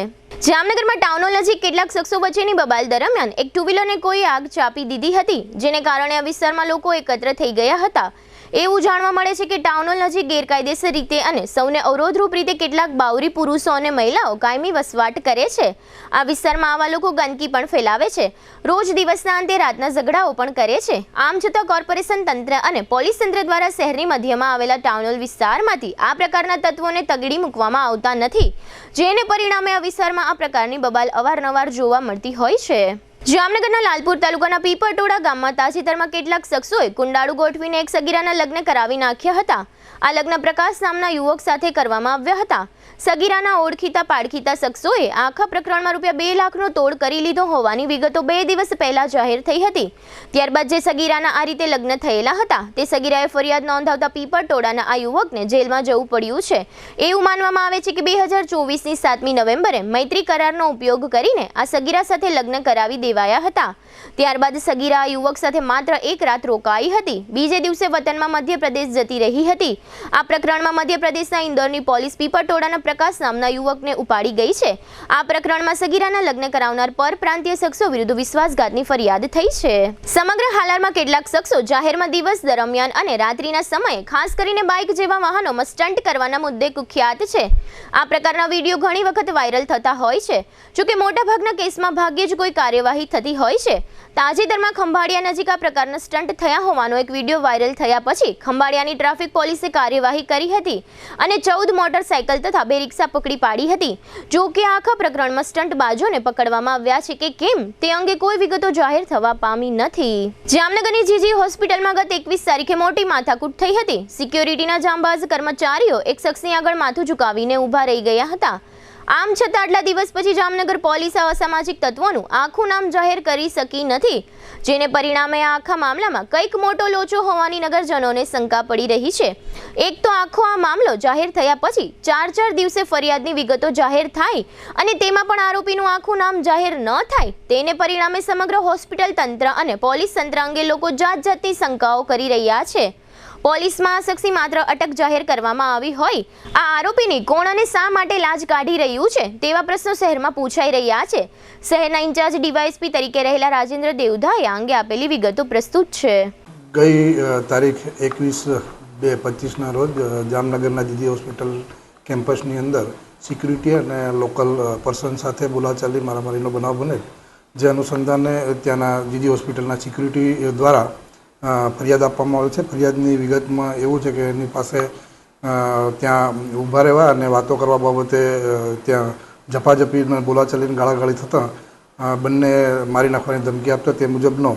જામનગરમાં ટાઉન નજીક કેટલાક શખ્સો વચ્ચેની બબાલ દરમિયાન એક ટુ વ્હીલરને કોઈ આગ ચાપી દીધી હતી, જેને કારણે આ વિસ્તારમાં લોકો એકત્ર થઈ ગયા હતા. એવું જાણવા મળે છે કે ટાઉન નજીક ગેરકાયદેસર રીતે અને સૌને અવરોધરૂપ રીતે કેટલાક બાવરી પુરુષો અને મહિલાઓ કાયમી વસવાટ કરે છે. આ વિસ્તારમાં આવા લોકો ગંદકી પણ ફેલાવે છે, રોજ દિવસના અંતે રાતના ઝઘડાઓ પણ કરે છે. આમ છતાં કોર્પોરેશન તંત્ર અને પોલીસ તંત્ર દ્વારા શહેરની મધ્યમાં આવેલા ટાઉન વિસ્તારમાંથી આ પ્રકારના તત્વોને તગડી મૂકવામાં આવતા નથી, જેને પરિણામે આ વિસ્તારમાં આ પ્રકારની બબાલ અવારનવાર જોવા મળતી હોય છે. જામનગરના લાલપુર તાલુકાના પીપરટોડા ગામમાં તાજેતરમાં કેટલાક શખ્સોએ કુંડાળુ ગોઠવીને એક સગીરાના લગ્ન કરાવી નાખ્યા હતા. આ લગ્ન પ્રકાશ નામના યુવક સાથે કરવામાં આવ્યા હતા. સગીરાના ઓળખીતા પાડખીતા શખ્સોએ આખા પ્રકરણમાં ₹2 લાખનો તોડ કરી લીધો હોવાની વિગતો 2 દિવસ પહેલા જાહેર થઈ હતી. ત્યારબાદ જે સગીરાના આ રીતે લગ્ન થયેલા હતા તે સગીરાએ ફરિયાદ નોંધાવતા પીપરટોડાના આ યુવકને જેલમાં જવું પડ્યું છે. એવું માનવામાં આવે છે કે 2024ની 7મી નવેમ્બરે મૈત્રી કરારનો ઉપયોગ કરીને આ સગીરા સાથે લગ્ન કરાવી દેવાયા હતા. ત્યારબાદ સગીરા આ યુવક સાથે માત્ર એક રાત રોકાઈ હતી. બીજે દિવસે વતનમાં મધ્યપ્રદેશ જતી રહી હતી. આ પ્રકરણમાં મધ્યપ્રદેશના ઇન્દોરની પોલીસ પીપરટોડાના પ્રકાશ નામના યુવકને ઉપાડી ગઈ છે. આ પ્રકરણમાં સગીરાના લગ્ન કરાવનાર પરપ્રાંતીય શખ્સો વિરુદ્ધ વિશ્વાસઘાતની ફરિયાદ થઈ છે. સમગ્ર હાલારમાં કેટલાક શખ્સો જાહેરમાં દિવસ દરમિયાન અને રાત્રિના સમયે ખાસ કરીને બાઇક જેવા વાહનોમાં સ્ટન્ટ કરવાના મુદ્દે કુખ્યાત છે. આ પ્રકારના વિડીયો ઘણી વખત વાયરલ થતા હોય છે. જોકે મોટાભાગના કેસમાં ભાગ્યે જ કોઈ કાર્યવાહી થતી હોય છે. તાજેતરમાં ખંભાળિયા નજીક આ પ્રકારના સ્ટન્ટ થયા હોવાનો એક વિડીયો વાયરલ થયા પછી ખંભાળિયાની ટ્રાફિક પોલીસે કાર્યવાહી કરી હતી અને 14 મોટરસાયકલ તથા 2 રિક્ષા પકડી પાડી હતી. જો કે આખા પ્રકરણમાં સ્ટન્ટબાજોને પકડવામાં આવ્યા છે કે કેમ તે અંગે કોઈ વિગતો જાહેર થવા પામી નથી. જામનગરની જીજી હોસ્પિટલમાં ગત 21 તારીખે મોટી માથાકૂટ થઈ હતી. સિક્યોરિટીના જાંબાઝ કર્મચારીઓ એક શખ્સની આગળ માથું ઝુકાવીને ઊભા રહી ગયા હતા. આમ છતાં આટલા દિવસ પછી જામનગર પોલીસ આ અસામાજિક તત્વોનું આખું નામ જાહેર કરી શકી નથી, જેને પરિણામે આ આખા મામલામાં કંઈક મોટો લોચો હોવાની નગરજનોને શંકા પડી રહી છે. એક તો આખો આ મામલો જાહેર થયા પછી 4 દિવસે ફરિયાદની વિગતો જાહેર થાય અને તેમાં પણ આરોપીનું આખું નામ જાહેર ન થાય, તેને પરિણામે સમગ્ર હોસ્પિટલ તંત્ર અને પોલીસ તંત્ર અંગે લોકો જાતની શંકાઓ કરી રહ્યા છે. પોલીસમાં આ શખ્સની માત્ર અટક જાહેર કરવામાં આવી હોય, આ આરોપીને કોણ અને શા માટે લાજ કાઢી રહ્યું છે તેવા પ્રશ્નો શહેરમાં પૂછાઈ રહ્યા છે. શહેરના ઇન્ચાર્જ ડીવાયએસપી તરીકે રહેલા રાજેન્દ્ર દેવધાએ આ અંગે આપેલી વિગતો પ્રસ્તુત છે. ગઈ તારીખ 21/2/25ના રોજ જામનગરના જીજી હોસ્પિટલ કેમ્પસની અંદર સિક્યુરિટી અને લોકલ પર્સન સાથે બોલાચાલી મારામારીનો બનાવ બનેલ, જે અનુસંધાને ત્યાંના જીજી હોસ્પિટલના સિક્યુરિટી દ્વારા ફરિયાદ આપવામાં આવે છે. ફરિયાદની વિગતમાં એવું છે કે એની પાસે ત્યાં ઊભા રહેવા અને વાતો કરવા બાબતે ત્યાં ઝપાઝપી બોલાચાલીને ગાળાગાળી થતાં બંને મારી નાખવાની ધમકી આપતા તે મુજબનો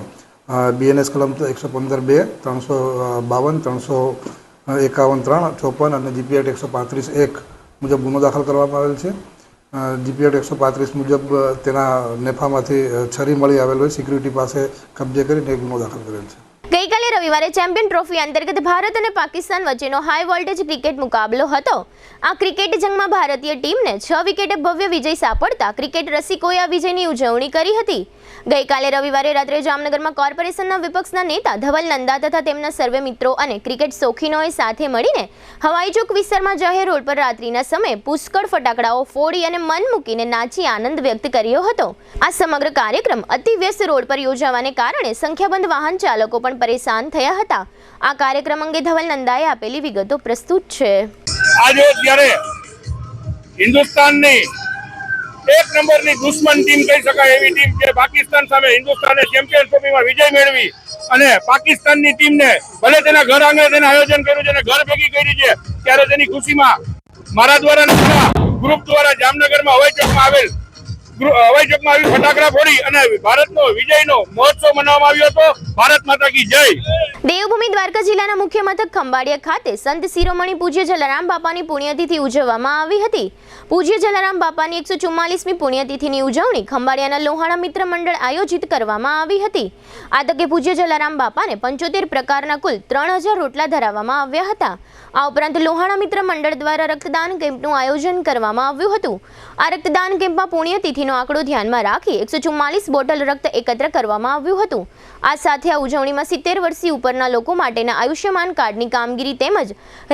BNS કલમ 115(2), 352, 351(3), 54 અને GP Act 135(1) મુજબ ગુનો દાખલ કરવામાં આવેલ છે. GP Act 135 મુજબ તેના નેફામાંથી છરી મળી આવેલ હોય સિક્યુરિટી પાસે કબજે કરીને એક ગુનો દાખલ કરેલ છે. ગઈકાલે રવિવારે ચેમ્પિયન ટ્રોફી અંતર્ગત ભારત અને પાકિસ્તાન વચ્ચેનો હાઈ વોલ્ટેજ ક્રિકેટ મુકાબલો હતો. આ ક્રિકેટ જંગમાં ભારતીય ટીમને 6 વિકેટે ભવ્ય વિજય સાંપડતા ક્રિકેટ રસિકોએ આ વિજયની ઉજવણી કરી હતી. ગઈકાલે રવિવારે રાત્રે જામનગરમાં કોર્પોરેશનના વિપક્ષના નેતા ધવલ નંદા તથા તેમના સર્વે મિત્રો અને ક્રિકેટ શોખીનોએ સાથે મળીને હવાઈ ચોક વિસ્તારમાં જાહેર રોડ પર રાત્રિના સમયે પુષ્કળ ફટાકડાઓ ફોડી અને મન મૂકીને નાચી આનંદ વ્યક્ત કર્યો હતો. આ સમગ્ર કાર્યક્રમ અતિ વ્યસ્ત રોડ પર યોજાવાને કારણે સંખ્યાબંધ વાહન ચાલકો પણ પરેશાન થયા હતા. આ કાર્યક્રમ અંગે ધવલ નંદાએ આપેલી વિગતો પ્રસ્તુત છે. આજે જ્યારે હિન્દુસ્તાનની એક નંબરની દુશ્મન ટીમ કહી શકાય એવી ટીમ જે પાકિસ્તાન સામે હિન્દુસ્તાને ચેમ્પિયન ટ્રોફીમાં વિજય મેળવી અને પાકિસ્તાનની ટીમને ભલે તેના ઘર આંગણે તેને આયોજન કર્યું છે અને ઘર ભેગી કરી છે, ત્યારે તેની ખુશીમાં મારા દ્વારા ગ્રુપ દ્વારા જામનગરમાં હવાઈ ચોકમાં આવી ફટાકડા ફોડી અને ભારતનો વિજયનો મહોત્સવ મનાવવામાં આવ્યો હતો. ભારત માતા કી જય. દેવભૂમિ દ્વારકા જિલ્લાના મુખ્ય મથક ખંભાળિયા ખાતે સંત શિરોમણી પૂજ્ય જલારામ બાપાની પુણ્યતિથિ ઉજવવામાં આવી હતી. પૂજ્ય જલારામ બાપાની 144મી પુણ્યતિથિની ઉજવણી ખંભાળિયાના લોહાણા મિત્ર મંડળ આયોજિત કરવામાં આવી હતી. આ તકે પૂજ્ય જલારામ બાપાને 75 પ્રકારના કુલ 3000 રોટલા ધરાવવામાં આવ્યા હતા. આ ઉપરાંત લોહાણા મિત્ર મંડળ દ્વારા રક્તદાન કેમ્પનું આયોજન કરવામાં આવ્યું હતું. આ રક્તદાન કેમ્પમાં પુણ્યતિથિનો આંકડો ધ્યાનમાં રાખી 144 બોટલ રક્ત એકત્ર કરવામાં આવ્યું હતું. આ સાથે આ ઉજવણીમાં 70 વર્ષથી ઉપરના લોકો માટેના આયુષ્યમાન કાર્ડની કામગીરી તેમજ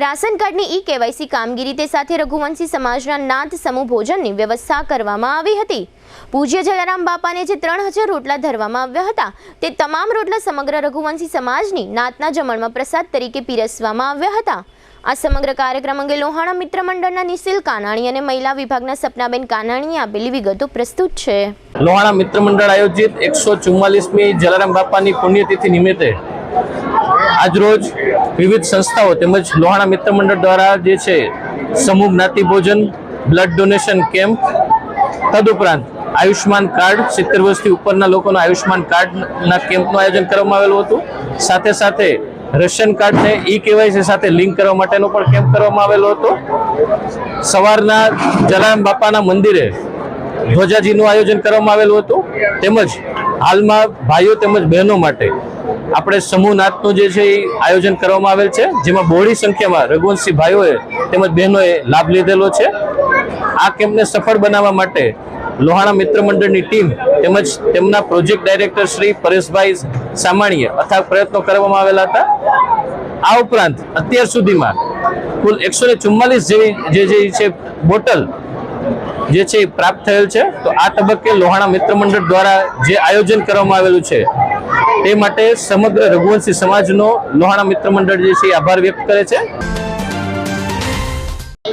રાશન કાર્ડની E-KYC કામગીરી તે સાથે રઘુવંશી સમાજના નાથ સમૂહ ભોજનની વ્યવસ્થા કરવામાં આવી હતી. પૂજ્ય જલારામ બાપાને જે 3000 રોટલા ધરવામાં આવ્યા હતા તે તમામ રોટલા સમગ્ર રઘુવંશી સમાજની નાતના જમણમાં પ્રસાદ તરીકે પીરસવામાં આવ્યા હતા. આ સમગ્ર કાર્યક્રમ અંગે લોહાણા મિત્ર મંડળના નિશિલ કાનાણી અને મહિલા વિભાગના સપનાબેન કાનાણીએ આપેલી વિગતો પ્રસ્તુત છે. લોહાણા મિત્ર મંડળ આયોજિત 144મી જલારામ બાપાની પુણ્યતિથિ નિમિત્તે આજરોજ વિવિધ સંસ્થાઓ તેમજ લોહાણા મિત્ર મંડળ દ્વારા જે છે સમૂહ જ્ઞાતિ ભોજન, બ્લડ ડોનેશન કેમ્પ, તદુપરાંત આયુષ્માન કાર્ડ 70 વર્ષથી ઉપરના લોકોના આયુષ્માન કાર્ડના કેમ્પનું આયોજન કરવામાં આવેલું હતું. સાથે સાથે રેશન કાર્ડને E-KYC સાથે લિંક કરવા માટેનો પણ કેમ્પ કરવામાં આવેલો હતો. સવારના જલારામ બાપાના મંદિરે ધ્વજાજીનું આયોજન કરવામાં આવેલું હતું. તેમજ હાલમાં ભાઈઓ તેમજ બહેનો માટે આપણે સમૂહ નાથનું જે છે એ આયોજન કરવામાં આવેલ છે, જેમાં બહોળી સંખ્યામાં રઘુવંશી ભાઈઓએ તેમજ બહેનોએ લાભ લીધેલો છે. આ કેમ્પને સફળ બનાવવા માટે લોહાણા મિત્ર મંડળની ટીમ તેમજ તેમના પ્રોજેક્ટ ડાયરેક્ટર શ્રી પરેશભાઈ સામાણીએ અથાગ પ્રયત્નો કરવામાં આવેલા હતા. આ ઉપરાંત અત્યાર સુધીમાં કુલ 144 જેવી છે બોટલ જે છે પ્રાપ્ત થયેલ છે. તો આ તબક્કે લોહાણા મિત્ર મંડળ દ્વારા જે આયોજન કરવામાં આવેલું છે તે માટે સમગ્ર રઘુવંશી સમાજનો લોહાણા મિત્ર મંડળ જે છે આભાર વ્યક્ત કરે છે.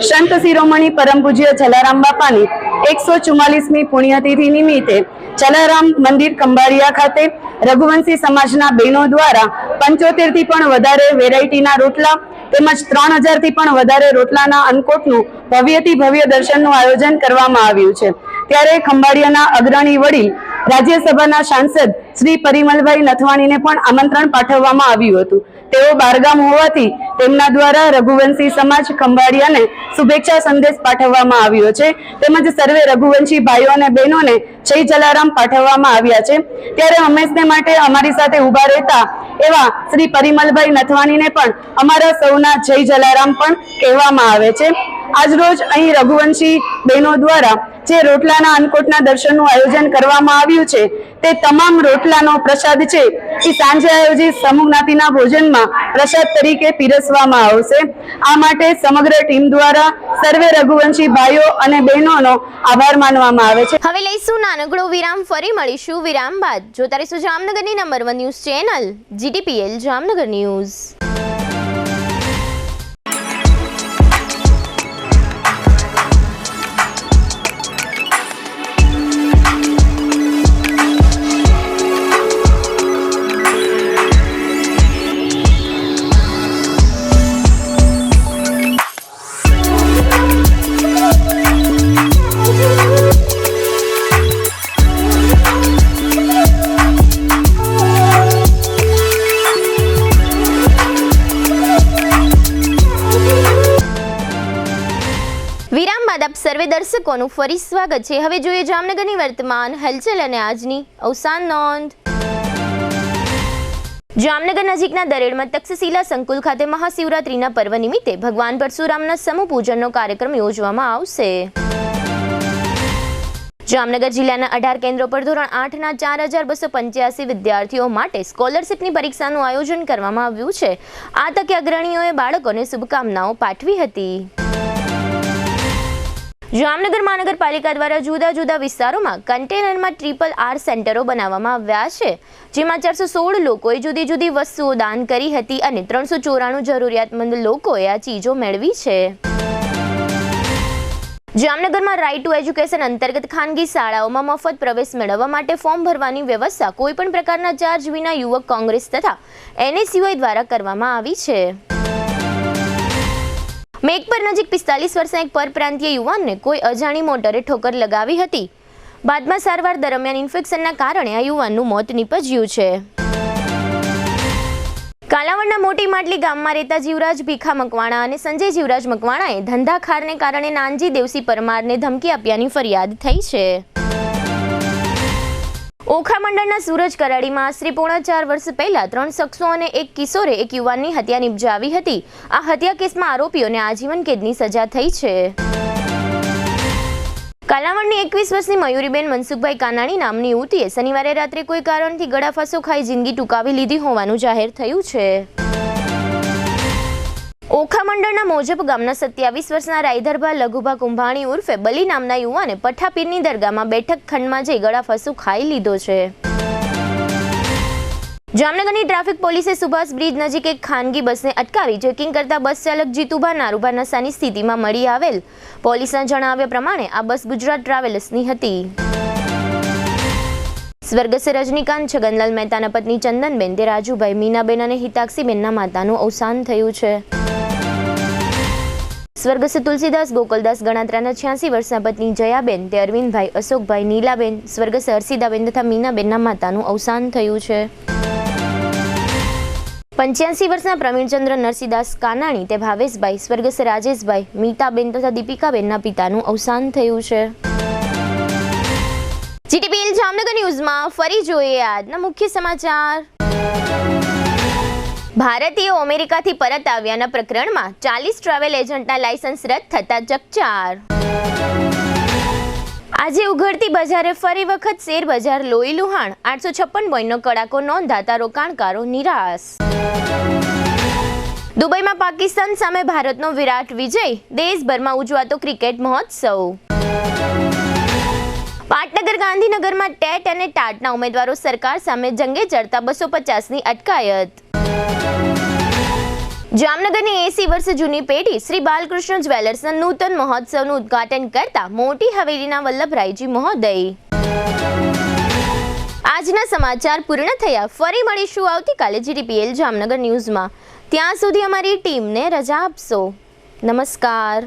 સંત શિરોમણી પરમ પૂજ્ય જલારામ બાપાની 144મી પુણ્યતિથિ નિમિત્તે જલારામ મંદિર ખંભાળિયા ખાતે રઘુવંશી સમાજના બહેનો દ્વારા 75 થી પણ વધારે વેરાયટીના રોટલા તેમજ 3000 થી પણ વધારે રોટલાના અન્નકોટનું ભવ્યથી ભવ્ય દર્શનનું આયોજન કરવામાં આવ્યું છે. ત્યારે ખંભાળિયાના અગ્રણી વડીલ રાજ્યસભાના સાંસદ શ્રી પરિમલભાઈ નથવાણીને પણ આમંત્રણ પાઠવવામાં આવ્યું હતું. તેઓ બહારગામ હોવાથી તેમના દ્વારા રઘુવંશી સમાજ ખંભાળિયાને શુભેચ્છા સંદેશ પાઠવવામાં આવ્યો છે. તેમજ સર્વે રઘુવંશી ભાઈઓ અને બહેનોને જય જલારામ પાઠવવામાં આવ્યા છે. ત્યારે હંમેશને માટે અમારી સાથે ઊભા રહેતા એવા શ્રી પરિમલભાઈ નથવાણીને પણ અમારા સૌના જય જલારામ પણ કહેવામાં આવે છે. આજરોજ અહીં રઘુવંશી બહેનો દ્વારા જે રોટલાના અન્નકૂટના દર્શનનું આયોજન કરવામાં આવ્યું છે તે તમામ રોટલાનો પ્રસાદ છે એ સાંજે આયોજિત સમૂહ જ્ઞાતિના ભોજનમાં પ્રસાદ તરીકે પીરસવામાં આવશે. આ માટે સમગ્ર ટીમ દ્વારા સર્વે રઘુવંશી ભાઈઓ અને બહેનોનો આભાર માનવામાં આવે છે. હવે લઈશું નાનકડો વિરામ, ફરી મળીશું વિરામ બાદ. જોતા રહીશું જામનગરની number 1 news channel GTPL Jamnagar news. સર્વે દર્શકોનું ફરી સ્વાગત છે. હવે જોઈએ જામનગરની વર્તમાન હલચલ અને આજની અવસાન નોંધ. જામનગર નજીકના દરેડમાં તક્ષશિલા સંકુલ ખાતે મહાશિવરાત્રીના પર્વ નિમિત્તે ભગવાન પરશુરામના સમૂહ પૂજનનો કાર્યક્રમ યોજવામાં આવશે. જામનગર જિલ્લાના 18 કેન્દ્રો પર ધોરણ 8ના 4285 વિદ્યાર્થીઓ માટે સ્કોલરશિપની પરીક્ષાનું આયોજન કરવામાં આવ્યું છે. આ તકે અગ્રણીઓએ બાળકોને શુભકામનાઓ પાઠવી હતી. જામનગર મહાનગરપાલિકા દ્વારા જુદા જુદા વિસ્તારોમાં કન્ટેનરમાં RRR સેન્ટરો બનાવવામાં આવ્યા છે, જેમાં 416 લોકોએ જુદી જુદી વસ્તુઓ દાન કરી હતી અને 394 જરૂરિયાતમંદ લોકોએ આ ચીજો મેળવી છે. જામનગરમાં રાઇટ ટુ એજ્યુકેશન અંતર્ગત ખાનગી શાળાઓમાં મફત પ્રવેશ મેળવવા માટે ફોર્મ ભરવાની વ્યવસ્થા કોઈપણ પ્રકારના ચાર્જ વિના યુવક કોંગ્રેસ તથા NSUI દ્વારા કરવામાં આવી છે. મેઘપર નજીક 45 વર્ષના એક પરપ્રાંતીય યુવાનને કોઈ અજાણી મોટરે ઠોકર લગાવી હતી. બાદમાં સારવાર દરમિયાન ઇન્ફેક્શનના કારણે આ યુવાનનું મોત નીપજ્યું છે. કાલાવડના મોટી માટલી ગામમાં રહેતા જીવરાજ ભીખા મકવાણા અને સંજય જીવરાજ મકવાણાએ ધંધાખારને કારણે નાનજી દેવસી પરમારને ધમકી આપ્યાની ફરિયાદ થઈ છે. ઓખા મંડળના સૂરજ કરાડીમાં આશરે 4.5 વર્ષ પહેલા 3 શખ્સો અને એક કિશોરે એક યુવાનની હત્યા નિપજાવી હતી. આ હત્યા કેસમાં આરોપીઓને આજીવન કેદની સજા થઈ છે. કાલાવડની 21 વર્ષની મયુરીબેન મનસુખભાઈ કાનાણી નામની યુવતીએ શનિવારે રાત્રે કોઈ કારણથી ગળાફાંસો ખાઈ જિંદગી ટૂંકાવી લીધી હોવાનું જાહેર થયું છે. ઓખા મંડળના મોજપ ગામના 27 વર્ષના રાયધરભા લઘુભા કુંભાણી ઉર્ફે બલી નામના યુવાને પઠાપીરની દરગાહમાં બેઠક ખંડમાં જઈ ગળાફાંસો ખાઈ લીધો છે. જામનગરની ટ્રાફિક પોલીસે સુભાષ બ્રિજ નજીક એક ખાનગી બસને અટકાવી ચેકિંગ કરતા બસ ચાલક જીતુભા નારુભા નશાની સ્થિતિમાં મળી આવેલ. પોલીસના જણાવ્યા પ્રમાણે આ બસ ગુજરાત ટ્રાવેલ્સની હતી. સ્વર્ગસ્થ રજનીકાંત છગનલાલ મહેતાના પત્ની ચંદનબેન તે રાજુભાઈ મીનાબેન અને હિતાક્ષીબેનના માતાનું અવસાન થયું છે. સ્વર્ગસ્થ તુલસીદાસ ગોકલદાસ ગણાત્રાના 86 વર્ષના પત્ની જયાબેન તે અરવિંદભાઈ અશોકભાઈ નીલાબેન સ્વર્ગસ્થ હર્ષિદાબેન તથા મીનાબેનના માતાનું અવસાન થયું છે. 85 વર્ષના પ્રવીણચંદ્ર નરસિંહદાસ કાનાણી તે ભાવેશભાઈ સ્વર્ગસ્થ રાજેશભાઈ મીતાબેન તથા દીપિકાબેનના પિતાનું અવસાન થયું છે. GTPL જામનગર ન્યૂઝમાં ફરી જોઈએ આજના મુખ્ય સમાચાર. ભારતીયો અમેરિકાથી પરત આવ્યાના પ્રકરણમાં 40 ટ્રાવેલ એજન્ટના લાયસન્સ રદ થતા ચકચાર. આજે ઉઘડતી બજારે ફરી વખત શેર બજાર લોહી લુહાણ 856 પોઈન્ટનો કડાકો નોંધાતા રોકાણકારો નિરાશ. દુબઈમાં પાકિસ્તાન સામે ભારતનો વિરાટ વિજય દેશભરમાં ઉજવાતો ક્રિકેટ મહોત્સવ. પાટનગર ગાંધીનગરમાં ટેટ અને ટાટના ઉમેદવારો સરકાર સામે જંગે ચડતા 250ની અટકાયત. જામનગરની 80 વર્ષ જૂની પેઢી શ્રી બાલકૃષ્ણ જ્વેલર્સના નૂતન મહોત્સવનું ઉદ્ઘાટન કરતા મોટી હવેલીના વલ્લભરાયજી મહોદય. આજના સમાચાર પૂર્ણ થયા. ફરી મળીશું આવતીકાલે GTPL જામનગર ન્યૂઝમાં. ત્યાં સુધી અમારી ટીમને રજા આપશો. નમસ્કાર.